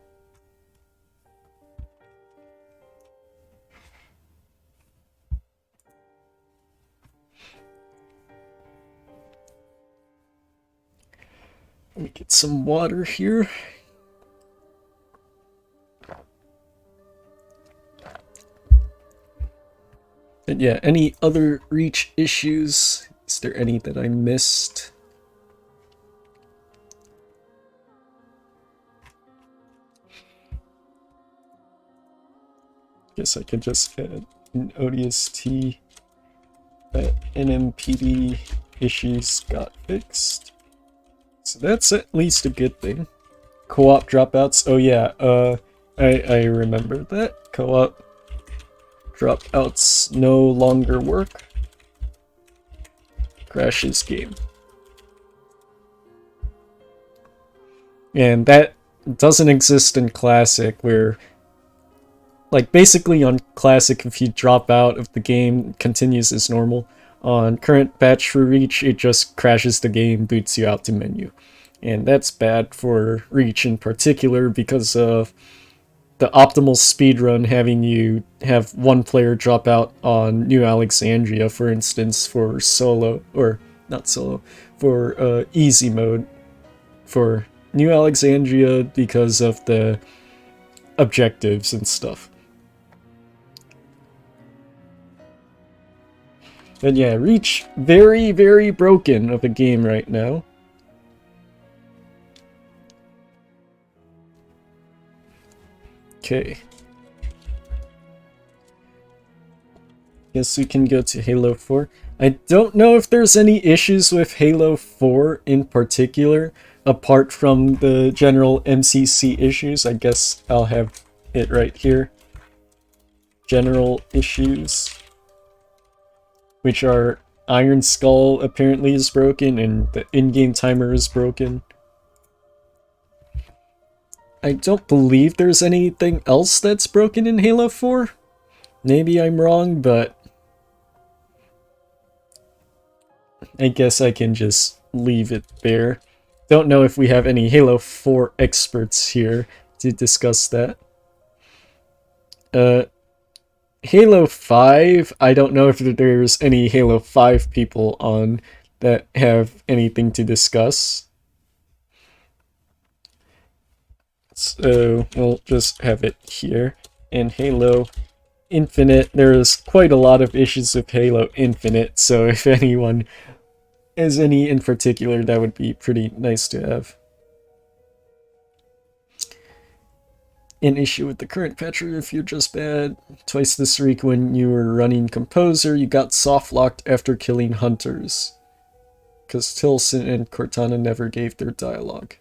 Let me get some water here. And yeah, any other Reach issues? Is there any that I missed? Guess I could just add an ODST that NMPD issues got fixed. So that's at least a good thing. Co-op dropouts. Oh yeah, I remember that. Co-op dropouts no longer work. Crashes game. And that doesn't exist in Classic, where basically on Classic, if you drop out of the game, it continues as normal. On current patch for Reach, it just crashes the game, boots you out to menu. And that's bad for Reach in particular because of the optimal speedrun having you have one player drop out on New Alexandria, for instance, for solo, or not solo, for easy mode. For New Alexandria because of the objectives and stuff. And yeah, Reach, very, very broken of a game right now. Okay. Guess we can go to Halo 4. I don't know if there's any issues with Halo 4 in particular, apart from the general MCC issues. I guess I'll have it right here. General issues, which are Iron Skull apparently is broken and the in-game timer is broken. I don't believe there's anything else that's broken in Halo 4. Maybe I'm wrong, but I guess I can just leave it there. Don't know if we have any Halo 4 experts here to discuss that. Halo 5, I don't know if there's any Halo 5 people on that have anything to discuss. So we'll just have it here. And Halo Infinite, there's quite a lot of issues with Halo Infinite, so if anyone has any in particular, that would be pretty nice to have. An issue with the current patch review just bad. Twice this week when you were running Composer, you got soft-locked after killing hunters. Because Tilson and Cortana never gave their dialogue.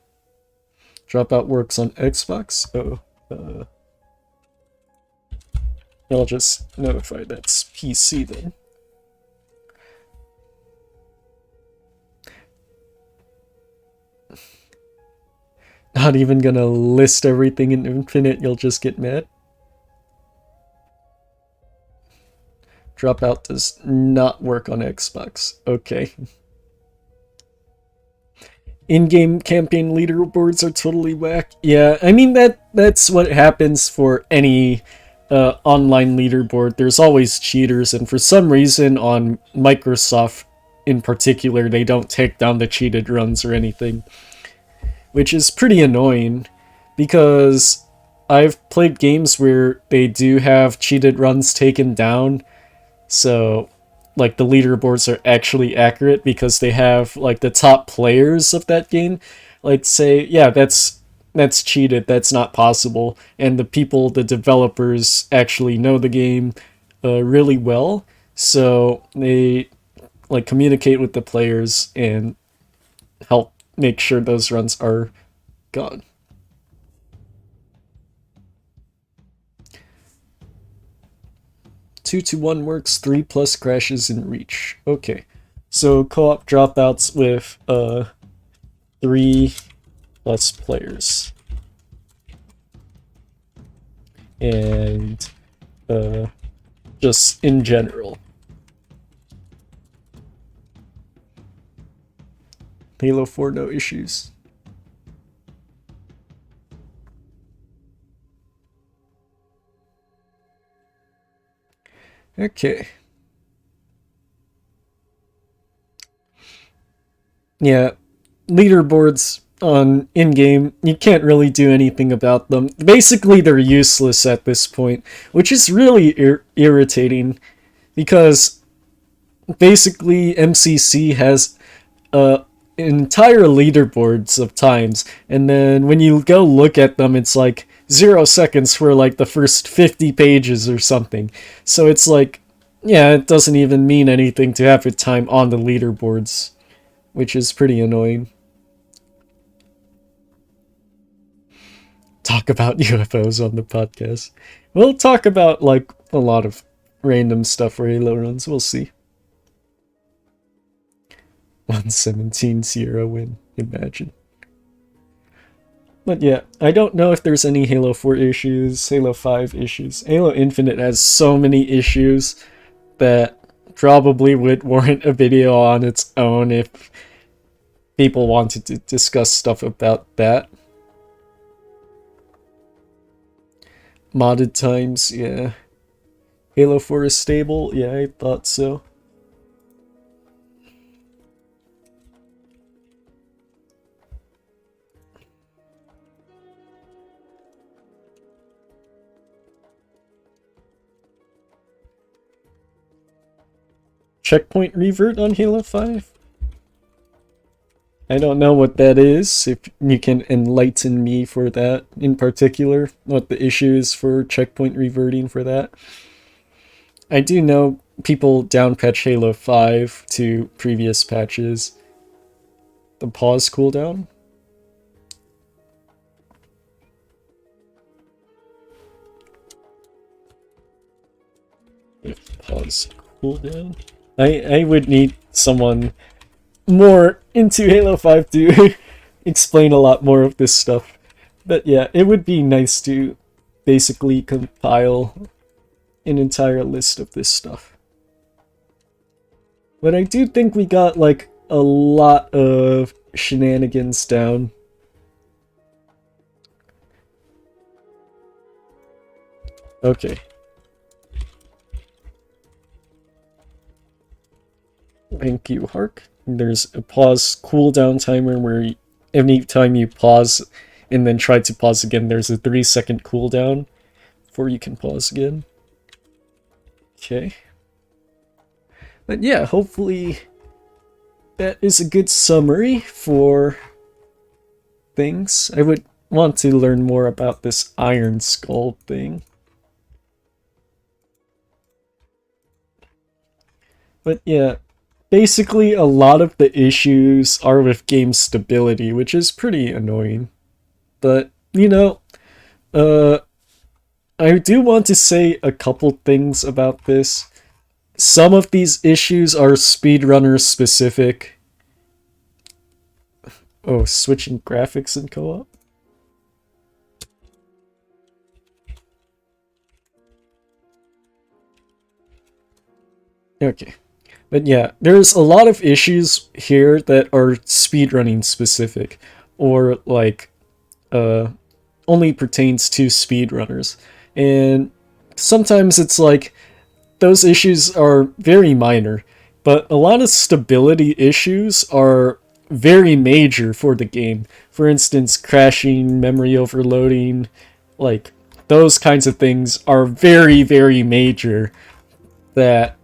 Dropout works on Xbox. Oh, I'll just notify that's PC then. Not even gonna list everything in Infinite, you'll just get mad. Dropout does not work on Xbox. Okay. In-game campaign leaderboards are totally whack. Yeah, I mean that's what happens for any online leaderboard. There's always cheaters, and for some reason on Microsoft in particular, they don't take down the cheated runs or anything, which is pretty annoying because I've played games where they do have cheated runs taken down, so like the leaderboards are actually accurate because they have like the top players of that game like say, yeah, that's cheated, that's not possible, and the developers actually know the game really well, so they like communicate with the players and help make sure those runs are gone. 2-1 works, 3+ crashes in Reach. Okay, so co-op dropouts with 3+ players. And just in general. Halo 4, no issues. Okay. Yeah, leaderboards on in-game, you can't really do anything about them. Basically, they're useless at this point, which is really irritating, because basically MCC has entire leaderboards of times, and then when you go look at them, it's like 0 seconds for like the first 50 pages or something. So it's like, yeah, it doesn't even mean anything to have your time on the leaderboards, which is pretty annoying. Talk about UFOs on the podcast. We'll talk about like a lot of random stuff for HaloRuns. We'll see. 117-0 win. Imagine. But yeah, I don't know if there's any Halo 4 issues, Halo 5 issues. Halo Infinite has so many issues that probably would warrant a video on its own if people wanted to discuss stuff about that. Modded times, yeah. Halo 4 is stable? Yeah, I thought so. Checkpoint revert on Halo 5? I don't know what that is, if you can enlighten me for that in particular, what the issue is for checkpoint reverting for that. I do know people downpatch Halo 5 to previous patches. The pause cooldown? Pause cooldown? I would need someone more into Halo 5 to explain a lot more of this stuff. But yeah, it would be nice to basically compile an entire list of this stuff. But I do think we got like a lot of shenanigans down. Okay. Thank you, Hark. There's a pause cooldown timer where anytime you pause and then try to pause again, there's a 3-second cooldown before you can pause again. Okay. But yeah, hopefully that is a good summary for things. I would want to learn more about this Iron Skull thing. But yeah, basically a lot of the issues are with game stability, which is pretty annoying. But, you know, uh, I do want to say a couple things about this. Some of these issues are speedrunner specific. Oh, switching graphics in co-op? Okay. But yeah, there's a lot of issues here that are speedrunning specific, or like only pertains to speedrunners. And sometimes it's like those issues are very minor, but a lot of stability issues are very major for the game. For instance, crashing, memory overloading, like those kinds of things are very, very major that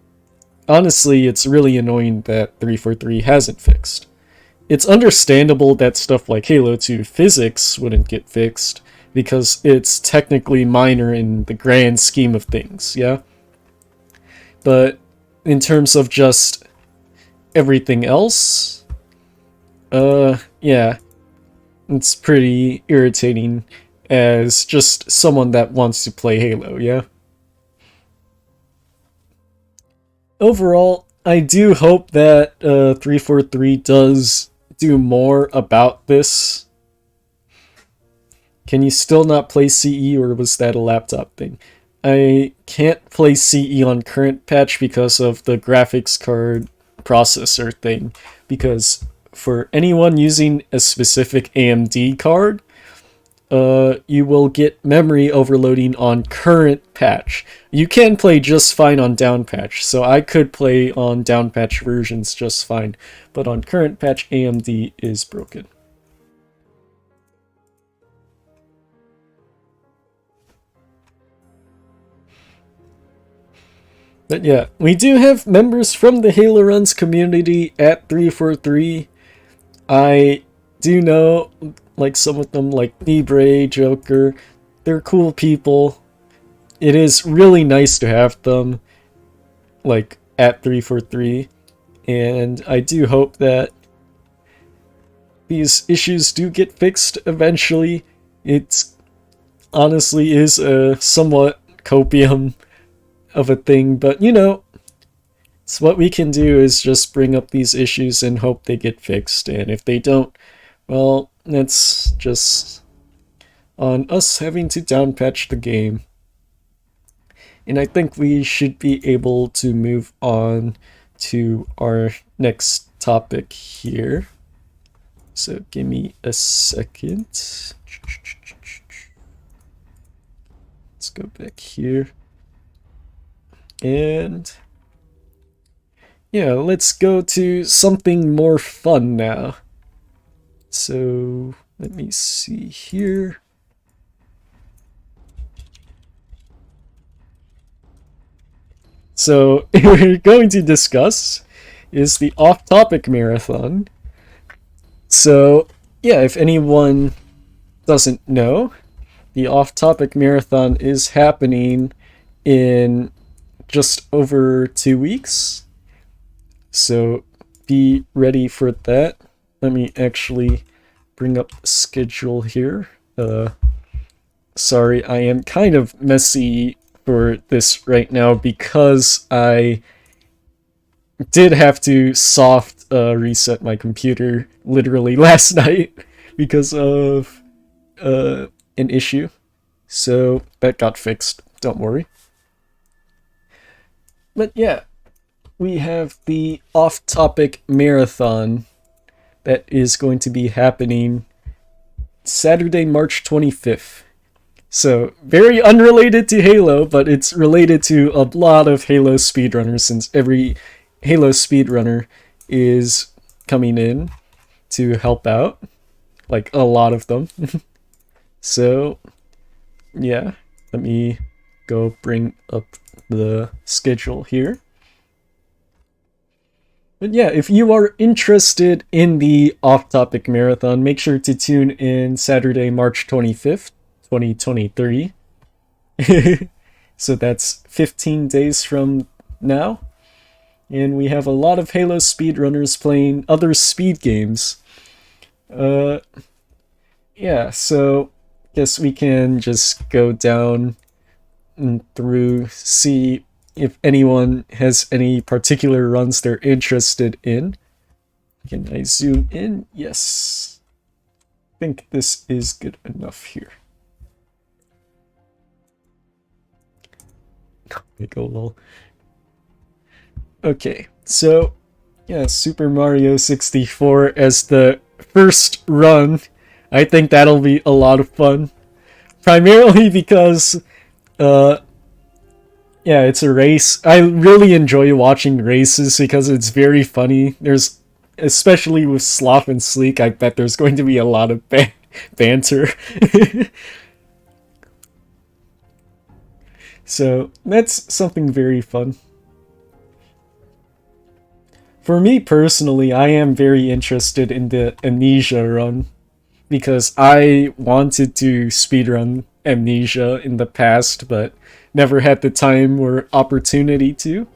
honestly it's really annoying that 343 hasn't fixed. It's understandable that stuff like Halo 2 physics wouldn't get fixed because it's technically minor in the grand scheme of things, yeah? But in terms of just everything else, yeah, it's pretty irritating as just someone that wants to play Halo, yeah? Overall, I do hope that 343 does do more about this. Can you still not play CE, or was that a laptop thing? I can't play CE on current patch because of the graphics card processor thing. Because for anyone using a specific AMD card, you will get memory overloading on current patch. You can play just fine on down patch, so I could play on down patch versions just fine, but on current patch AMD is broken. But yeah, we do have members from the HaloRuns community at 343. I do know, like, some of them, like Libre, Joker. They're cool people. It is really nice to have them, like, at 343. And I do hope that these issues do get fixed eventually. It's honestly is a somewhat copium of a thing, but you know, it's what we can do is just bring up these issues and hope they get fixed, and if they don't, well, that's just on us having to downpatch the game. And I think we should be able to move on to our next topic here. So give me a second. Let's go back here. And yeah, let's go to something more fun now. So let me see here. So we're going to discuss is the off-topic marathon. So yeah, if anyone doesn't know, the off-topic marathon is happening in just over 2 weeks. So be ready for that. Let me actually bring up the schedule here. Sorry, I am kind of messy for this right now because I did have to soft reset my computer literally last night because of an issue. So that got fixed, don't worry. But yeah, we have the off-topic marathon that is going to be happening Saturday, March 25th. So, very unrelated to Halo, but it's related to a lot of Halo speedrunners since every Halo speedrunner is coming in to help out. Like, a lot of them. So, yeah, let me go bring up the schedule here. But yeah, if you are interested in the off-topic marathon, make sure to tune in Saturday, March 25th, 2023. So that's 15 days from now. And we have a lot of Halo speedrunners playing other speed games. yeah, so guess we can just go down and through, see if anyone has any particular runs they're interested in. Can I zoom in? Yes. I think this is good enough here. Big ol' lol. Okay, so yeah, Super Mario 64 as the first run. I think that'll be a lot of fun. Primarily because, yeah, it's a race. I really enjoy watching races because it's very funny. There's, especially with Sloth and Sleek, I bet there's going to be a lot of banter. So that's something very fun. For me personally, I am very interested in the Amnesia run because I wanted to speedrun Amnesia in the past, but never had the time or opportunity to.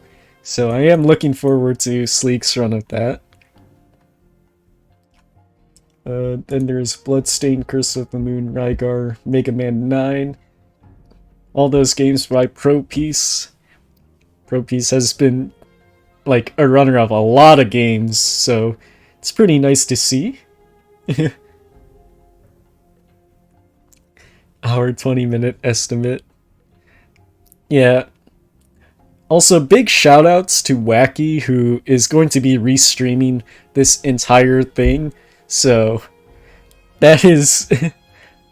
So I am looking forward to Sleek's run of that. Then there's Bloodstained, Curse of the Moon, Rygar, Mega Man 9. All those games by ProPiece. ProPiece has been like a runner of a lot of games, so it's pretty nice to see. Our 20-minute estimate. Yeah. Also, big shoutouts to Wacky, who is going to be restreaming this entire thing. So, that is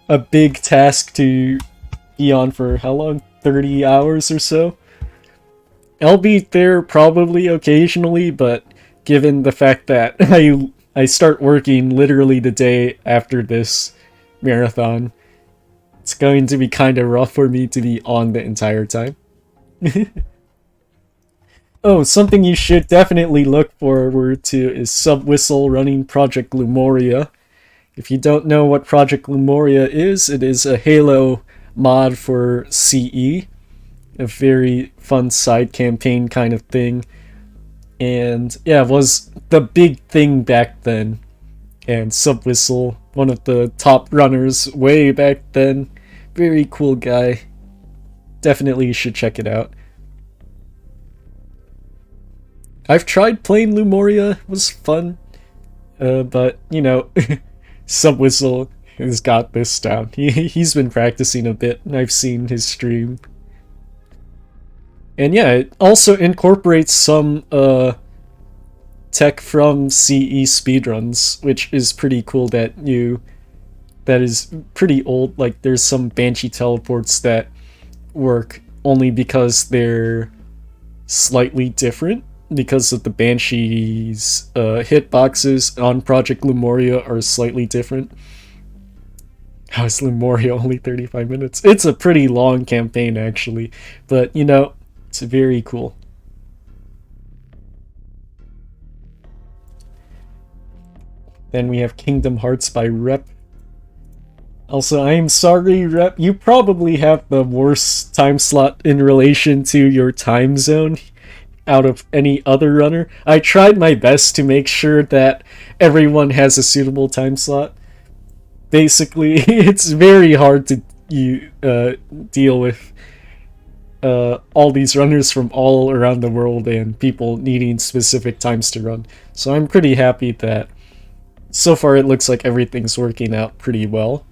a big task to be on for how long? 30 hours or so? I'll be there probably occasionally, but given the fact that I start working literally the day after this marathon, it's going to be kind of rough for me to be on the entire time. Oh, something you should definitely look forward to is Subwhistle running Project Lumoria. If you don't know what Project Lumoria is, it is a Halo mod for CE. A very fun side campaign kind of thing. And yeah, it was the big thing back then. And Subwhistle, one of the top runners way back then. Very cool guy. Definitely you should check it out. I've tried playing Lumoria, it was fun. But, you know, Subwhistle has got this down. He's been practicing a bit, and I've seen his stream. And yeah, it also incorporates some tech from CE speedruns, which is pretty cool that is pretty old. Like, there's some Banshee teleports that work only because they're slightly different, because of the Banshee's hitboxes on Project Lumoria are slightly different. How is Lumoria only 35 minutes? It's a pretty long campaign, actually. But, you know, it's very cool. Then we have Kingdom Hearts by Rep. Also, I'm sorry, Rep, you probably have the worst time slot in relation to your time zone out of any other runner. I tried my best to make sure that everyone has a suitable time slot. Basically, it's very hard to deal with all these runners from all around the world and people needing specific times to run. So I'm pretty happy that so far it looks like everything's working out pretty well.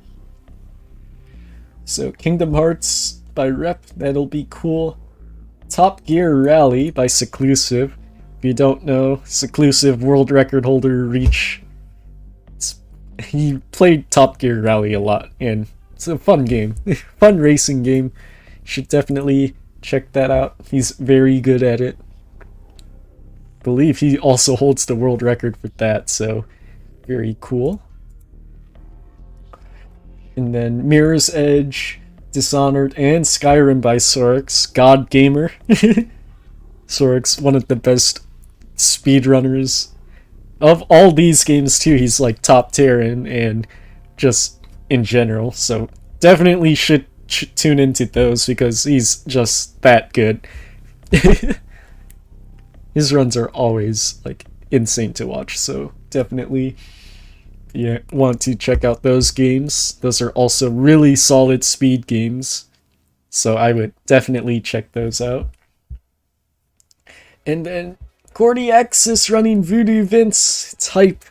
So Kingdom Hearts by Rep, that'll be cool. Top Gear Rally by Seclusive. If you don't know, Seclusive world record holder Reach. He played Top Gear Rally a lot, and it's a fun game. Fun racing game. You should definitely check that out. He's very good at it. I believe he also holds the world record for that, so very cool. And then Mirror's Edge, Dishonored, and Skyrim by Sorix. God Gamer. Sorix, one of the best speedrunners of all these games too. He's like top tier and just in general. So definitely should tune into those because he's just that good. His runs are always like insane to watch. So definitely you want to check out those games, those are also really solid speed games. So I would definitely check those out. And then Cordy X is running Voodoo Vince. It's hype.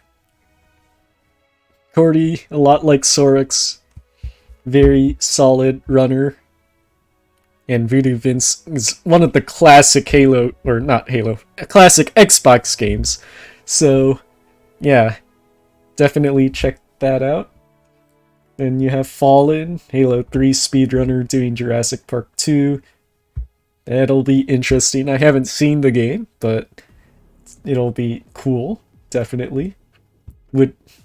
Cordy, a lot like Sorix, very solid runner. And Voodoo Vince is one of the classic Halo, or not Halo, classic Xbox games. So, yeah, definitely check that out. Then you have Fallen, Halo 3 speedrunner doing Jurassic Park 2. That'll be interesting. I haven't seen the game, but it'll be cool, definitely.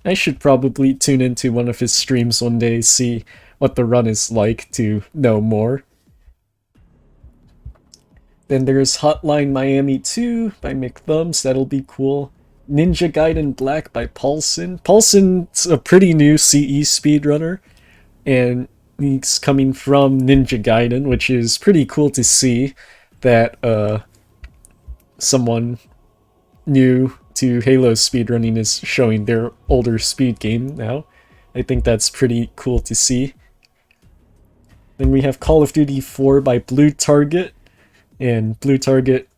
I should probably tune into one of his streams one day, see what the run is like to know more. Then there's Hotline Miami 2 by McThumbs, that'll be cool. Ninja Gaiden Black by Paulson. Paulson's a pretty new CE speedrunner, and he's coming from Ninja Gaiden, which is pretty cool to see that someone new to Halo speedrunning is showing their older speed game now. I think that's pretty cool to see. Then we have Call of Duty 4 by Blue Target, and Blue Target,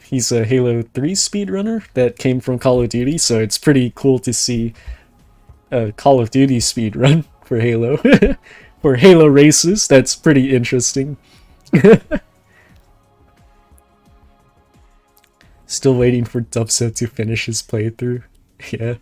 he's a Halo 3 speedrunner that came from Call of Duty, so it's pretty cool to see a Call of Duty speedrun for Halo. For Halo races, that's pretty interesting. Still waiting for Dubset to finish his playthrough. Yeah.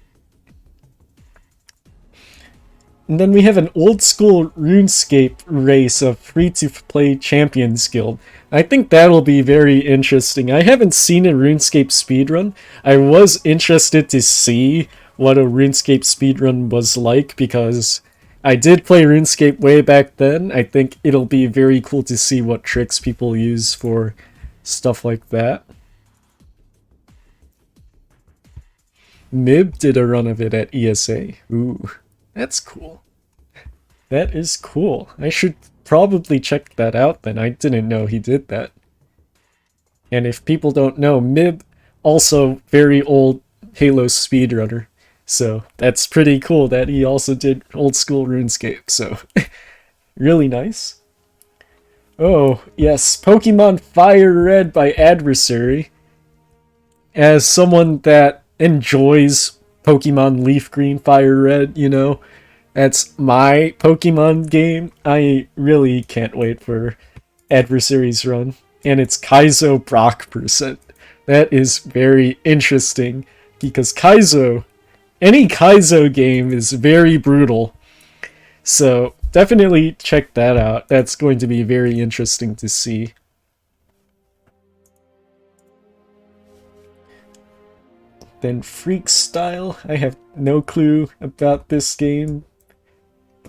And then we have an old school RuneScape race of free-to-play Champions Guild. I think that'll be very interesting. I haven't seen a RuneScape speedrun. I was interested to see what a RuneScape speedrun was like because I did play RuneScape way back then. I think it'll be very cool to see what tricks people use for stuff like that. Mib did a run of it at ESA. Ooh, that's cool. That is cool. I should probably check that out then. I didn't know he did that. And if people don't know, Mib also very old Halo speedrunner. So that's pretty cool that he also did old school RuneScape. So really nice. Oh, yes, Pokemon Fire Red by Adversary. As someone that enjoys Pokemon Leaf Green, Fire Red, you know, that's my Pokemon game. I really can't wait for Adversary's run. And it's Kaizo Brock %. That is very interesting because any Kaizo game is very brutal. So definitely check that out. That's going to be very interesting to see. Then Freak Style, I have no clue about this game.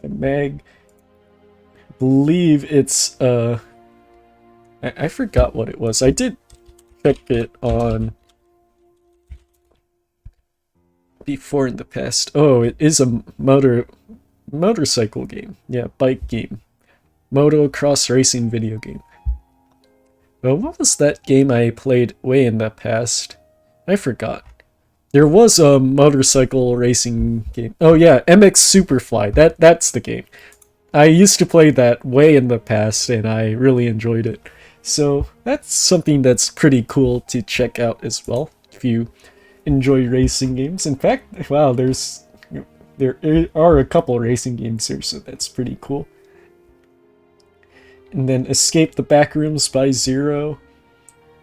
By Meg. I believe it's I forgot what it was. I did check it on before in the past. Oh, it is a motorcycle game. Yeah, bike game. Motocross racing video game. Well, what was that game I played way in the past? I forgot. There was a motorcycle racing game. Oh yeah, MX Superfly. That's the game. I used to play that way in the past and I really enjoyed it. So that's something that's pretty cool to check out as well if you enjoy racing games. In fact, wow, there are a couple racing games here, so that's pretty cool. And then Escape the Backrooms by Zero.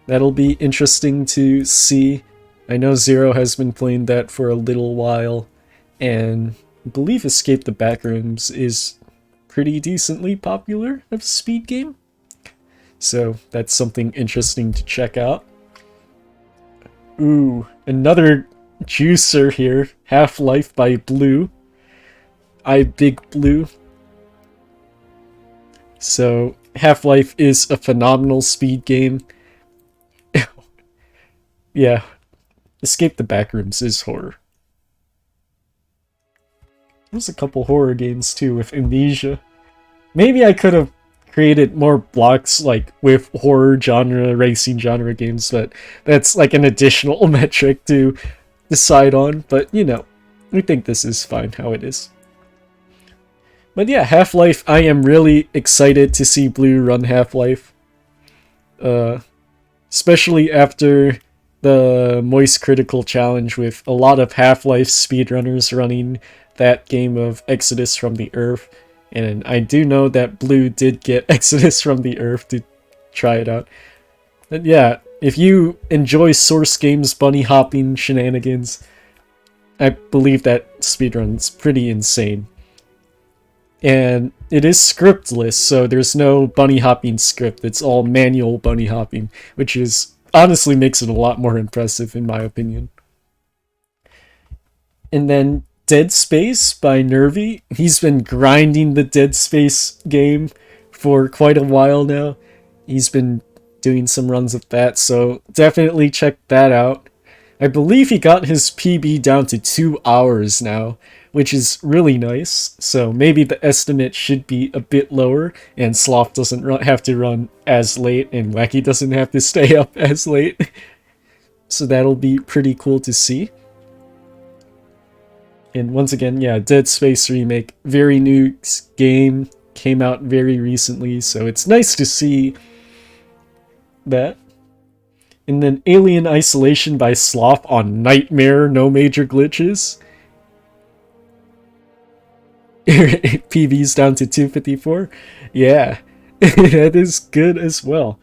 That'll be interesting to see. I know Zero has been playing that for a little while, and I believe Escape the Backrooms is pretty decently popular of a speed game. So that's something interesting to check out. Ooh, another juicer here, Half-Life by Blue. iBigBlue. So Half-Life is a phenomenal speed game. Yeah. Escape the Backrooms is horror. There's a couple horror games too with Amnesia. Maybe I could have created more blocks like with horror genre, racing genre games, but that's like an additional metric to decide on. But you know, I think this is fine how it is. But yeah, Half-Life, I am really excited to see Blue run Half-Life. Especially after the Moist Critical Challenge with a lot of Half-Life speedrunners running that game of Exodus from the Earth. And I do know that Blue did get Exodus from the Earth to try it out. But yeah, if you enjoy Source Games' bunny hopping shenanigans, I believe that speedrun's pretty insane. And it is scriptless, so there's no bunny hopping script. It's all manual bunny hopping, which is honestly makes it a lot more impressive in my opinion. And then Dead Space by Nervy. He's been grinding the Dead Space game for quite a while now. He's been doing some runs of that, so definitely check that out. I believe he got his PB down to 2 hours now, which is really nice, so maybe the estimate should be a bit lower, and Sloth doesn't have to run as late, and Wacky doesn't have to stay up as late. So that'll be pretty cool to see. And once again, yeah, Dead Space Remake, very new game, came out very recently, so it's nice to see that. And then Alien Isolation by Sloth on Nightmare, no major glitches. PV's down to 254. Yeah, that is good as well.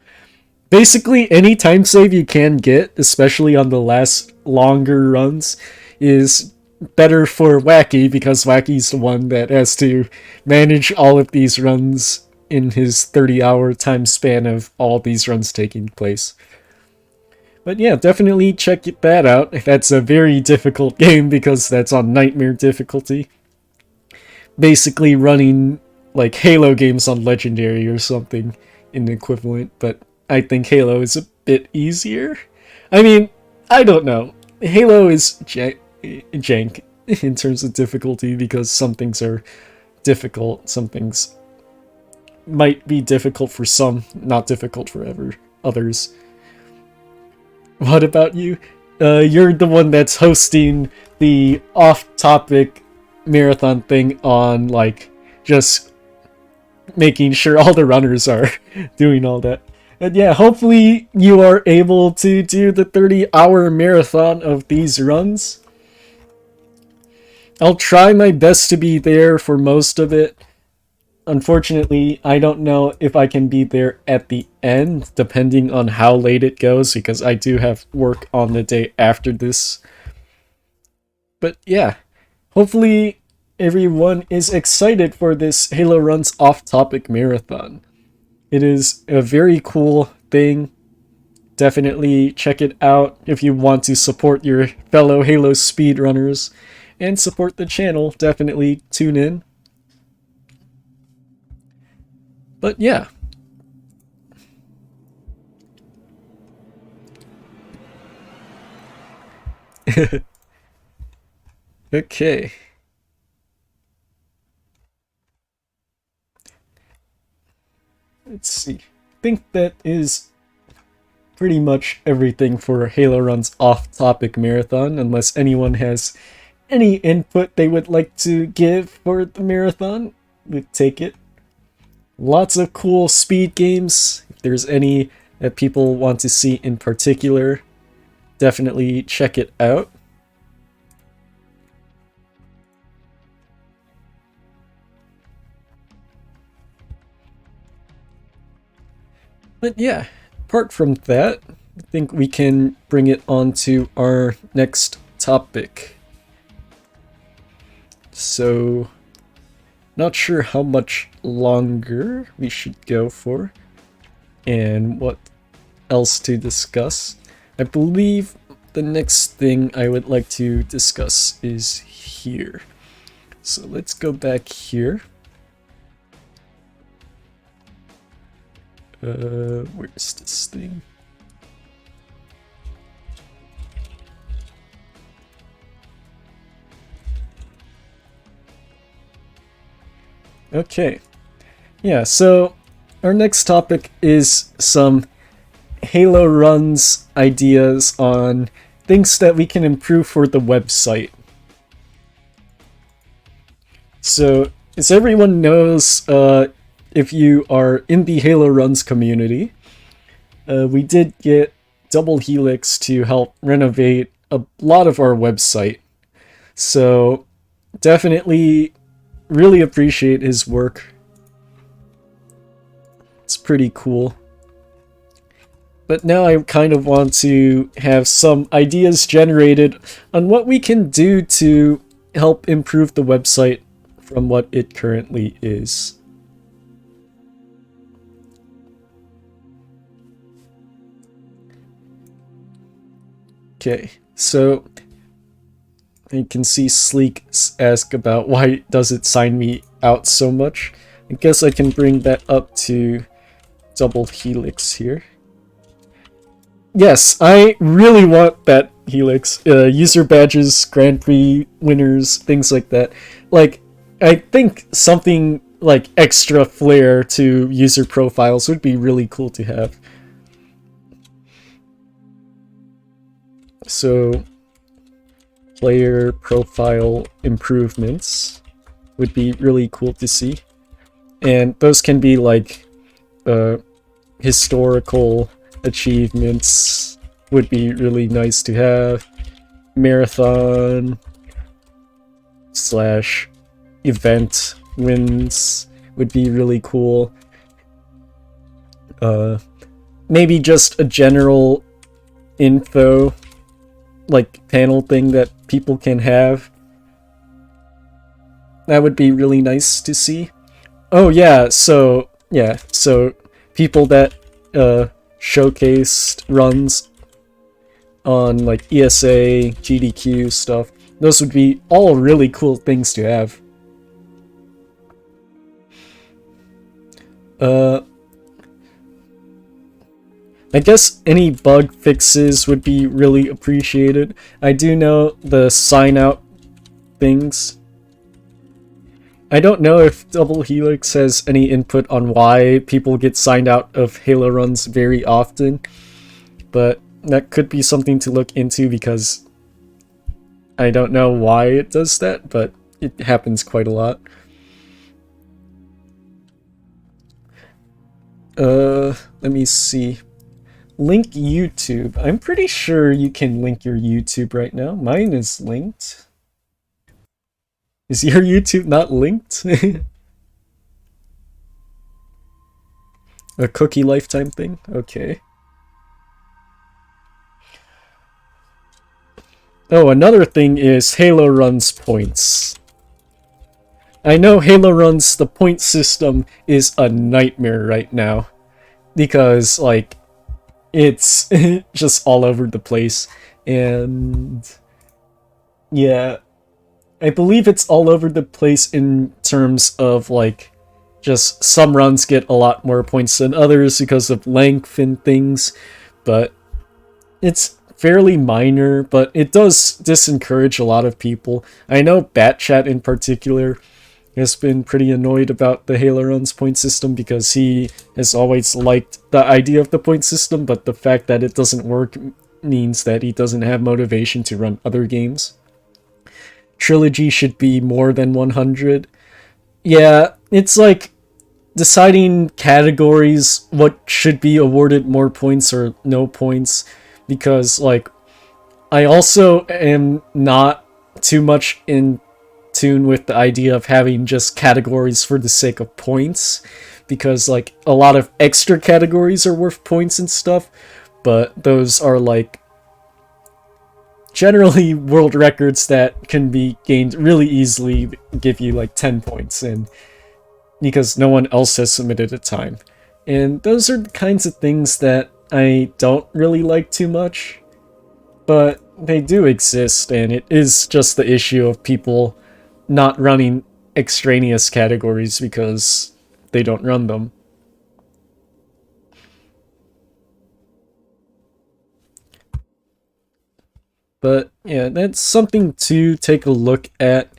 Basically, any time save you can get, especially on the last longer runs, is better for Wacky, because Wacky's the one that has to manage all of these runs in his 30-hour time span of all these runs taking place. But yeah, definitely check that out. That's a very difficult game because that's on Nightmare difficulty. Basically running like Halo games on Legendary or something in the equivalent, but I think Halo is a bit easier. I mean, I don't know. Halo is jank in terms of difficulty because some things are difficult, some things might be difficult for some, not difficult for others. What about you? You're the one that's hosting the off-topic marathon thing on, like, just making sure all the runners are doing all that. And yeah, hopefully you are able to do the 30-hour marathon of these runs. I'll try my best to be there for most of it. Unfortunately, I don't know if I can be there at the end, depending on how late it goes, because I do have work on the day after this. But yeah, hopefully everyone is excited for this HaloRuns off-topic marathon. It is a very cool thing. Definitely check it out if you want to support your fellow Halo speedrunners and support the channel. Definitely tune in. But yeah. Okay. Let's see. I think that is pretty much everything for HaloRuns off-topic marathon, unless anyone has any input they would like to give for the marathon. We'd take it. Lots of cool speed games. If there's any that people want to see in particular, definitely check it out. But yeah, apart from that, I think we can bring it on to our next topic. So, not sure how much longer we should go for and what else to discuss. I believe the next thing I would like to discuss is here. So let's go back here. Where's this thing? Okay. Yeah, so our next topic is some HaloRuns ideas on things that we can improve for the website. So, as everyone knows, if you are in the HaloRuns community, we did get Double Helix to help renovate a lot of our website. So, definitely really appreciate his work. It's pretty cool. But now I kind of want to have some ideas generated on what we can do to help improve the website from what it currently is. Okay, so you can see Sleek ask about why does it sign me out so much. I guess I can bring that up to Double Helix here. Yes, I really want that Helix. User badges, Grand Prix winners, things like that. Like, I think something like extra flair to user profiles would be really cool to have. So, player profile improvements would be really cool to see. And those can be like historical achievements would be really nice to have. Marathon / event wins would be really cool. Maybe just a general info like panel thing that people can have. That would be really nice to see. Oh yeah, so people that showcased runs on like ESA, GDQ stuff, those would be all really cool things to have. I guess any bug fixes would be really appreciated. I do know the sign out things. I don't know if Double Helix has any input on why people get signed out of HaloRuns very often, but that could be something to look into because I don't know why it does that, but it happens quite a lot. Let me see. Link YouTube. I'm pretty sure you can link your YouTube right now. Mine is linked. Is your YouTube not linked? A cookie lifetime thing? Okay. Oh, another thing is HaloRuns points. I know HaloRuns, the point system is a nightmare right now. Because, like, it's just all over the place. And yeah, I believe it's all over the place in terms of, like, just some runs get a lot more points than others because of length and things. But it's fairly minor, but it does disencourage a lot of people. I know Batchat in particular has been pretty annoyed about the HaloRuns point system because he has always liked the idea of the point system, but the fact that it doesn't work means that he doesn't have motivation to run other games. Trilogy should be more than 100. Yeah, it's like deciding categories, what should be awarded more points or no points, because like I also am not too much in tune with the idea of having just categories for the sake of points, because like a lot of extra categories are worth points and stuff, but those are like generally world records that can be gained really easily, give you like 10 points, and because no one else has submitted a time. And those are the kinds of things that I don't really like too much, but they do exist, and it is just the issue of people not running extraneous categories because they don't run them. But yeah, that's something to take a look at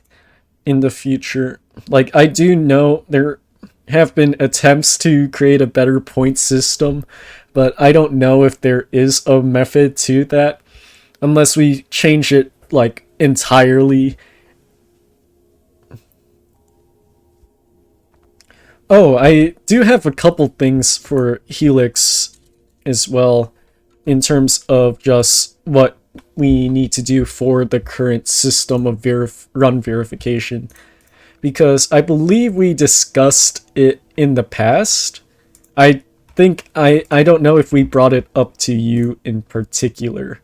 in the future. Like, I do know there have been attempts to create a better point system, but I don't know if there is a method to that unless we change it like entirely. Oh, I do have a couple things for Helix as well, in terms of just what we need to do for the current system of run verification. Because I believe we discussed it in the past. I think I don't know if we brought it up to you in particular,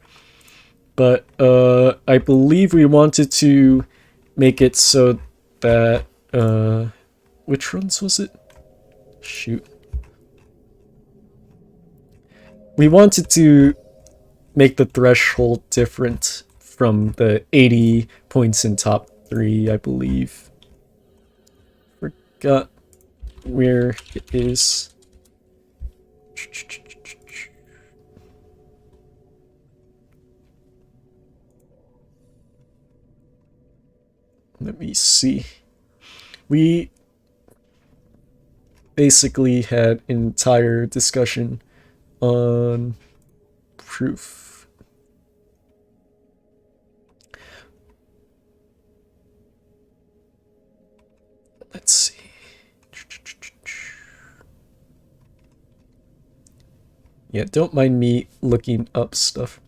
but I believe we wanted to make it so that which runs was it? Shoot. We wanted to make the threshold different from the 80 points in top 3, I believe. Forgot where it is. Let me see. We basically had an entire discussion on proof. Let's see. Yeah, don't mind me looking up stuff.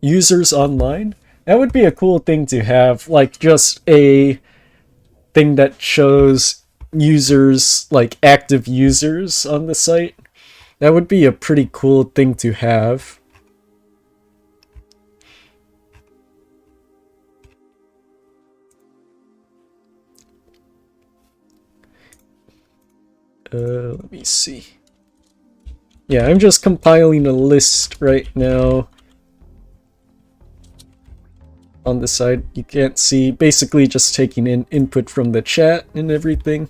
Users online? That would be a cool thing to have, like just a thing that shows users, like active users on the site. That would be a pretty cool thing to have. Let me see. Yeah, I'm just compiling a list right now. On the side, you can't see. Basically just taking in input from the chat and everything.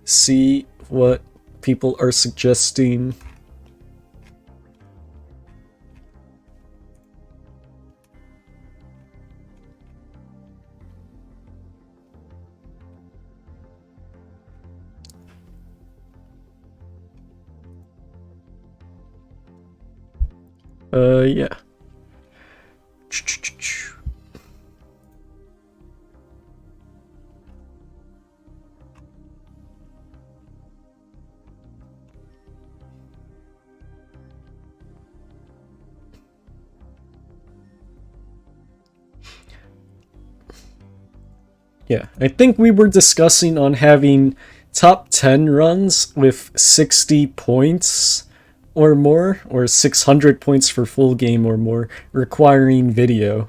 See what people are suggesting. Yeah. Yeah, I think we were discussing on having top 10 runs with 60 points or more, or 600 points for full game or more, requiring video.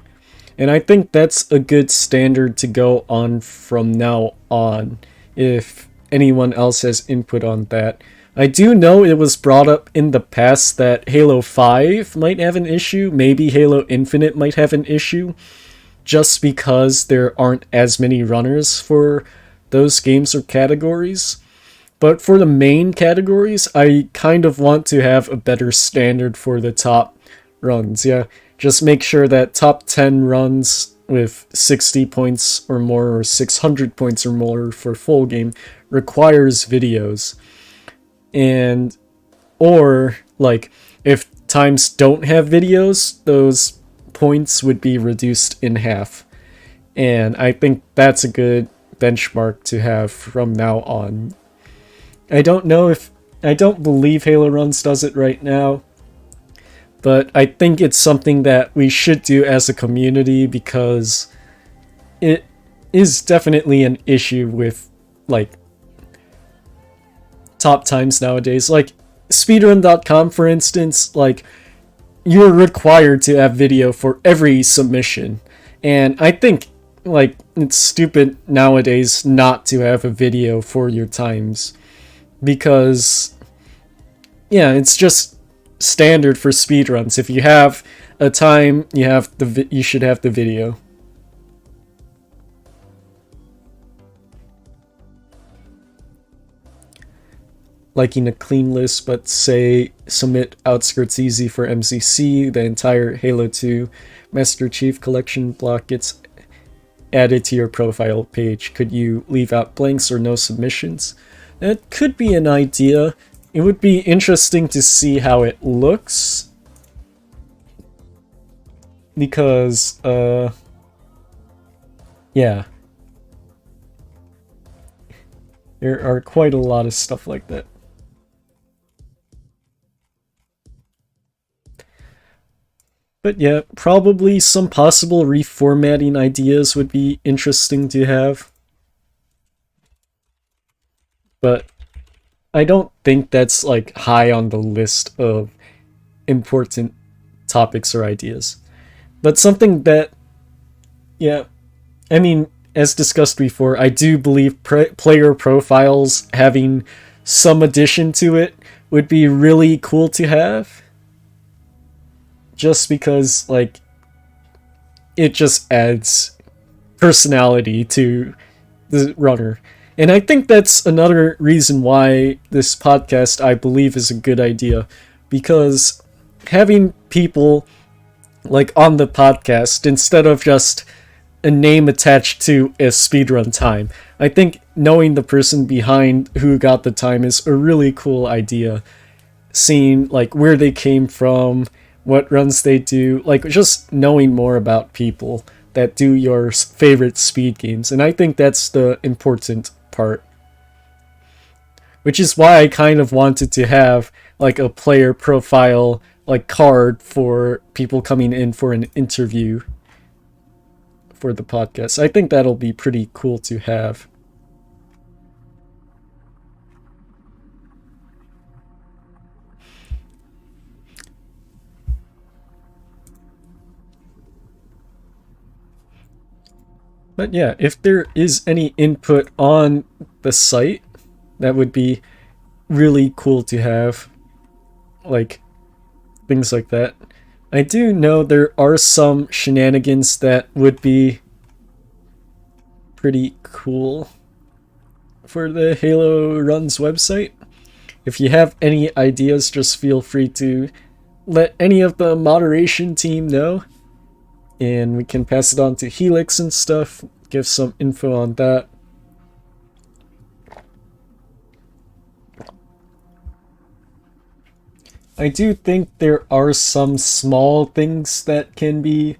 And I think that's a good standard to go on from now on, if anyone else has input on that. I do know it was brought up in the past that Halo 5 might have an issue, maybe Halo Infinite might have an issue, just because there aren't as many runners for those games or categories. But for the main categories, I kind of want to have a better standard for the top runs. Yeah, just make sure that top 10 runs with 60 points or more or 600 points or more for full game requires videos. And or like if times don't have videos, those points would be reduced in half. And I think that's a good benchmark to have from now on. I don't believe HaloRuns does it right now, but I think it's something that we should do as a community because it is definitely an issue with like top times nowadays. Like speedrun.com, for instance, like you're required to have video for every submission. And I think like it's stupid nowadays not to have a video for your times, because yeah, it's just standard for speedruns. If you have a time, you should have the video. Liking a clean list, but say submit Outskirts Easy for MCC, the entire Halo 2 Master Chief Collection block gets added to your profile page. Could you leave out blanks or no submissions? That could be an idea. It would be interesting to see how it looks. Because, yeah. There are quite a lot of stuff like that. But yeah, probably some possible reformatting ideas would be interesting to have. But I don't think that's like high on the list of important topics or ideas. But something that, yeah, I mean, as discussed before, I do believe player profiles having some addition to it would be really cool to have. Just because, like, it just adds personality to the runner. And I think that's another reason why this podcast, I believe, is a good idea. Because having people, like, on the podcast, instead of just a name attached to a speedrun time, I think knowing the person behind who got the time is a really cool idea. Seeing, like, where they came from, what runs they do, like, just knowing more about people that do your favorite speed games. And I think that's the important part. Which is why I kind of wanted to have, like, a player profile, like, card for people coming in for an interview for the podcast. I think that'll be pretty cool to have. But yeah, if there is any input on the site, that would be really cool to have. Like, things like that. I do know there are some shenanigans that would be pretty cool for the HaloRuns website. If you have any ideas, just feel free to let any of the moderation team know, and we can pass it on to Helix and stuff, give some info on that. I do think there are some small things that can be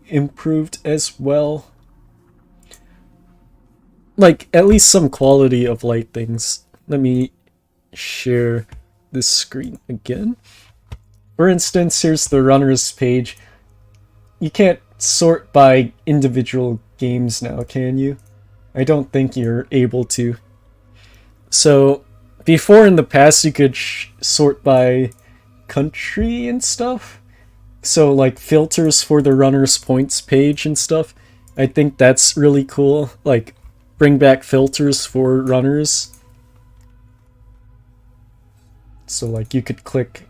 improved as well. Like, at least some quality of light things. Let me share this screen again. For instance, here's the runners page. You can't sort by individual games now, can you? I don't think you're able to. So, before in the past you could sort by country and stuff. So, like, filters for the runners points page and stuff. I think that's really cool. Like, bring back filters for runners. So, like, you could click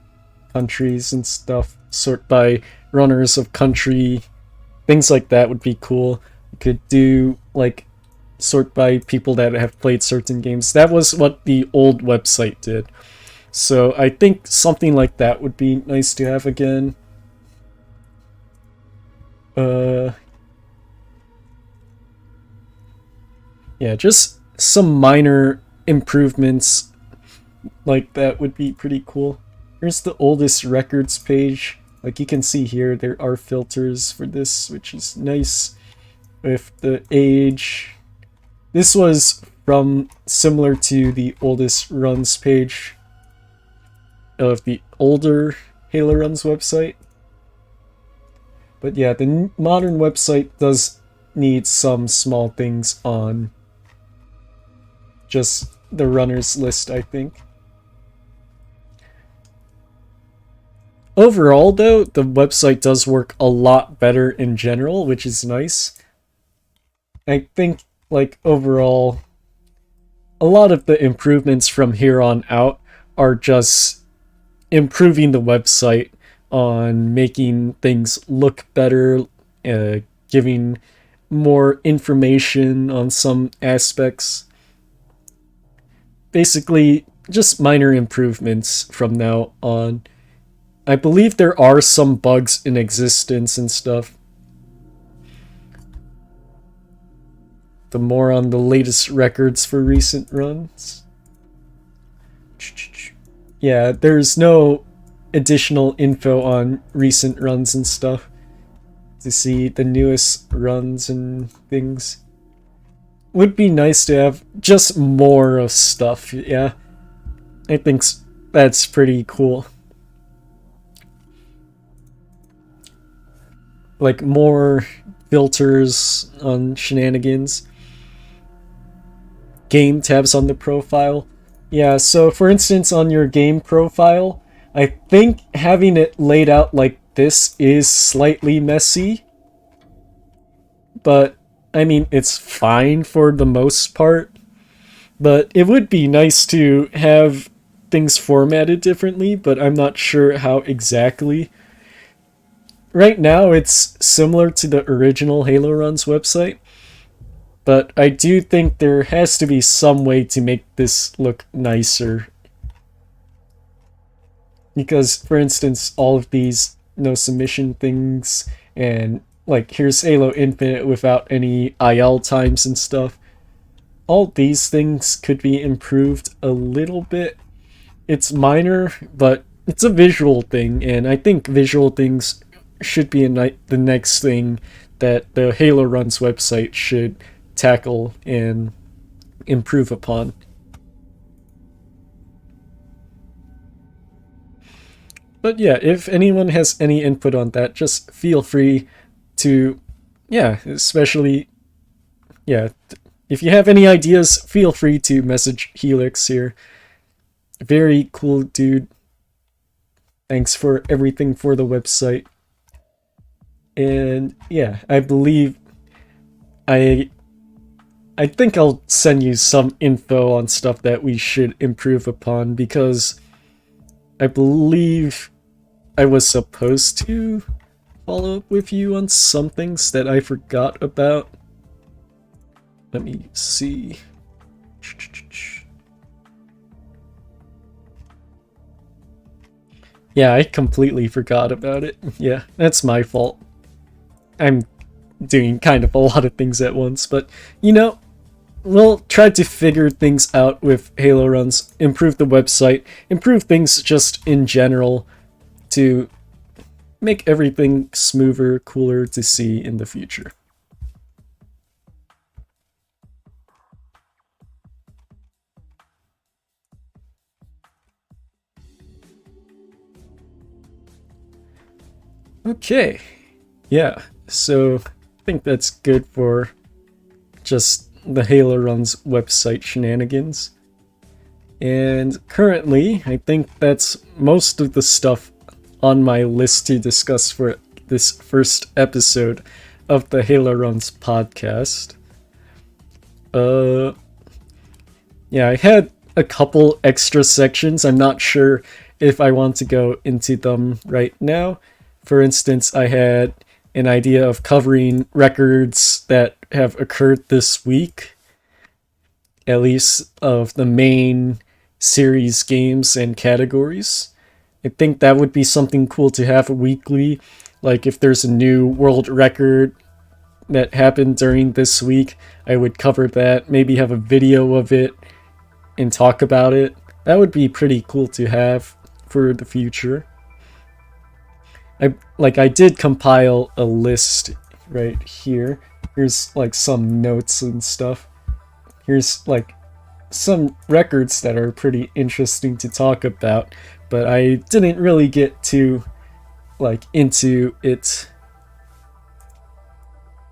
countries and stuff, sort by runners of country, things like that would be cool. You could do, like, sort by people that have played certain games. That was what the old website did. So I think something like that would be nice to have again. Yeah, just some minor improvements like that would be pretty cool. Here's the oldest records page. Like, you can see here, there are filters for this, which is nice. With the age, this was from similar to the oldest runs page of the older HaloRuns website. But yeah, the modern website does need some small things on just the runners list, I think. Overall, though, the website does work a lot better in general, which is nice. I think, like, overall, a lot of the improvements from here on out are just improving the website on making things look better, giving more information on some aspects. Basically, just minor improvements from now on. I believe there are some bugs in existence and stuff. The more on the latest records for recent runs. Yeah, there's no additional info on recent runs and stuff to see the newest runs and things. would be nice to have just more of stuff, yeah. I think that's pretty cool. Like more filters on shenanigans. Game tabs on the profile. Yeah, so for instance, on your game profile, I think having it laid out like this is slightly messy. But, I mean, it's fine for the most part. But it would be nice to have things formatted differently, but I'm not sure how exactly. Right now, it's similar to the original HaloRuns website, but I do think there has to be some way to make this look nicer. Because, for instance, all of these no submission things, and like here's Halo Infinite without any IL times and stuff. All these things could be improved a little bit. It's minor, but it's a visual thing, and I think visual things should be the next thing that the HaloRuns website should tackle and improve upon. But yeah, if anyone has any input on that, just feel free to, yeah, especially, yeah, if you have any ideas, feel free to message Helix here. Very cool dude. Thanks for everything for the website. And yeah, I believe I think I'll send you some info on stuff that we should improve upon, because I believe I was supposed to follow up with you on some things that I forgot about. Let me see. Yeah, I completely forgot about it. Yeah, that's my fault. I'm doing kind of a lot of things at once, but you know, we'll try to figure things out with HaloRuns, improve the website, improve things just in general to make everything smoother, cooler to see in the future. Okay, yeah, so I think that's good for just the HaloRuns website shenanigans. And currently, I think that's most of the stuff on my list to discuss for this first episode of the HaloRuns podcast. Yeah, I had a couple extra sections. I'm not sure if I want to go into them right now. For instance, I had an idea of covering records that have occurred this week, at least of the main series games and categories. I think that would be something cool to have weekly, like if there's a new world record that happened during this week, I would cover that, maybe have a video of it and talk about it. That would be pretty cool to have for the future. I did compile a list right here. Here's like some notes and stuff. Here's like some records that are pretty interesting to talk about, but I didn't really get too like into it,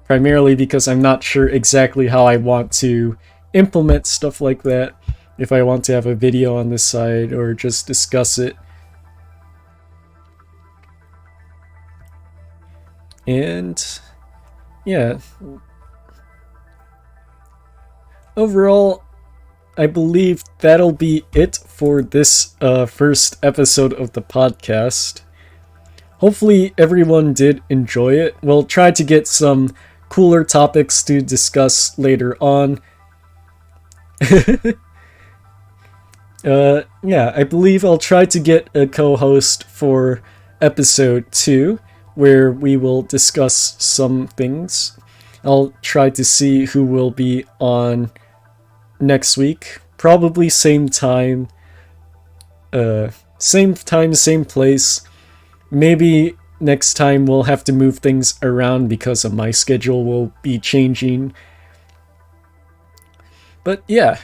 primarily because I'm not sure exactly how I want to implement stuff like that, if I want to have a video on this side or just discuss it. And yeah, overall, I believe that'll be it for this first episode of the podcast. Hopefully everyone did enjoy it. We'll try to get some cooler topics to discuss later on. Yeah, I believe I'll try to get a co-host for episode 2, where we will discuss some things. I'll try to see who will be on next week. Probably same time, same place. Maybe next time we'll have to move things around because of my schedule will be changing. But yeah,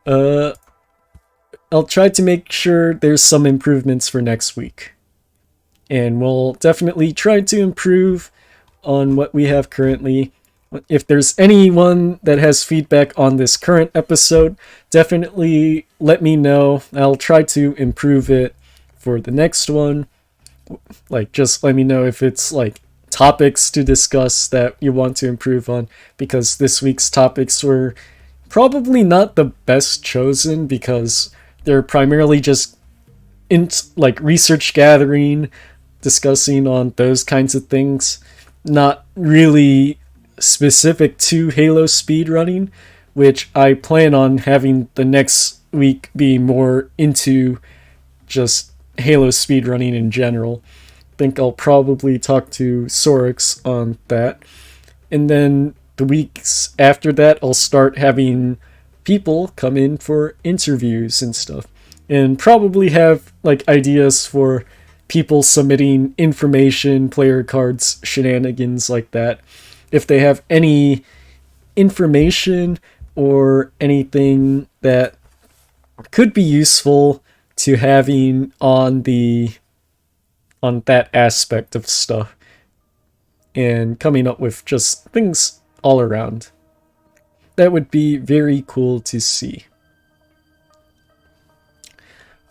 I'll try to make sure there's some improvements for next week. And we'll definitely try to improve on what we have currently. If there's anyone that has feedback on this current episode, definitely let me know. I'll try to improve it for the next one. Like, just let me know if it's like topics to discuss that you want to improve on, because this week's topics were probably not the best chosen because they're primarily just like research gathering, discussing on those kinds of things, not really specific to Halo speedrunning, which I plan on having the next week be more into just Halo speedrunning in general. I think I'll probably talk to Sorix on that. And then the weeks after that, I'll start having people come in for interviews and stuff. And probably have like ideas for people submitting information, player cards, shenanigans like that. If they have any information or anything that could be useful to having on that aspect of stuff, and coming up with just things all around, that would be very cool to see.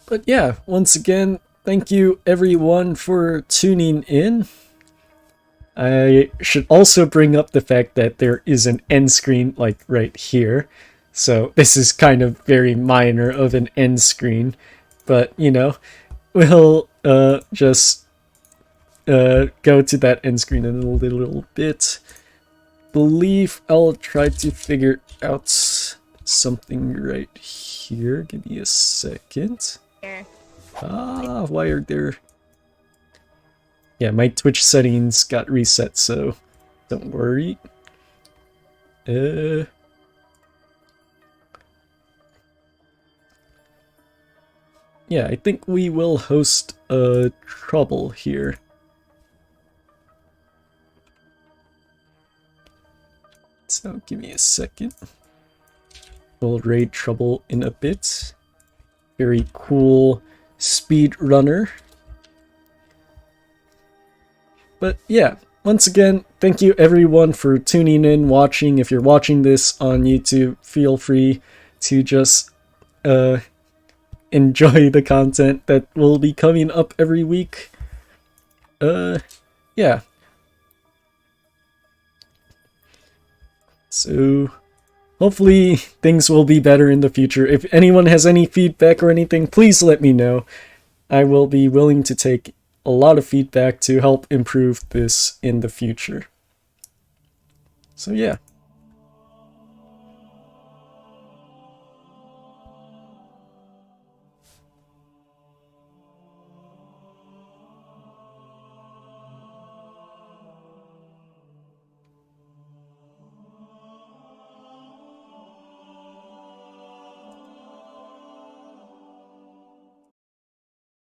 But yeah, once again, thank you everyone for tuning in. I should also bring up the fact that there is an end screen like right here. So this is kind of very minor of an end screen, but you know, we'll just go to that end screen in a little bit. Believe I'll try to figure out something right here. Give me a second. Why are there... Yeah, my Twitch settings got reset, so don't worry. Yeah, I think we will host a trouble here. So give me a second. We'll raid trouble in a bit. Very cool speedrunner. But yeah, once again, thank you everyone for tuning in, watching. If you're watching this on YouTube, feel free to just enjoy the content that will be coming up every week. Yeah. So hopefully things will be better in the future. If anyone has any feedback or anything, please let me know. I will be willing to take a lot of feedback to help improve this in the future. So yeah.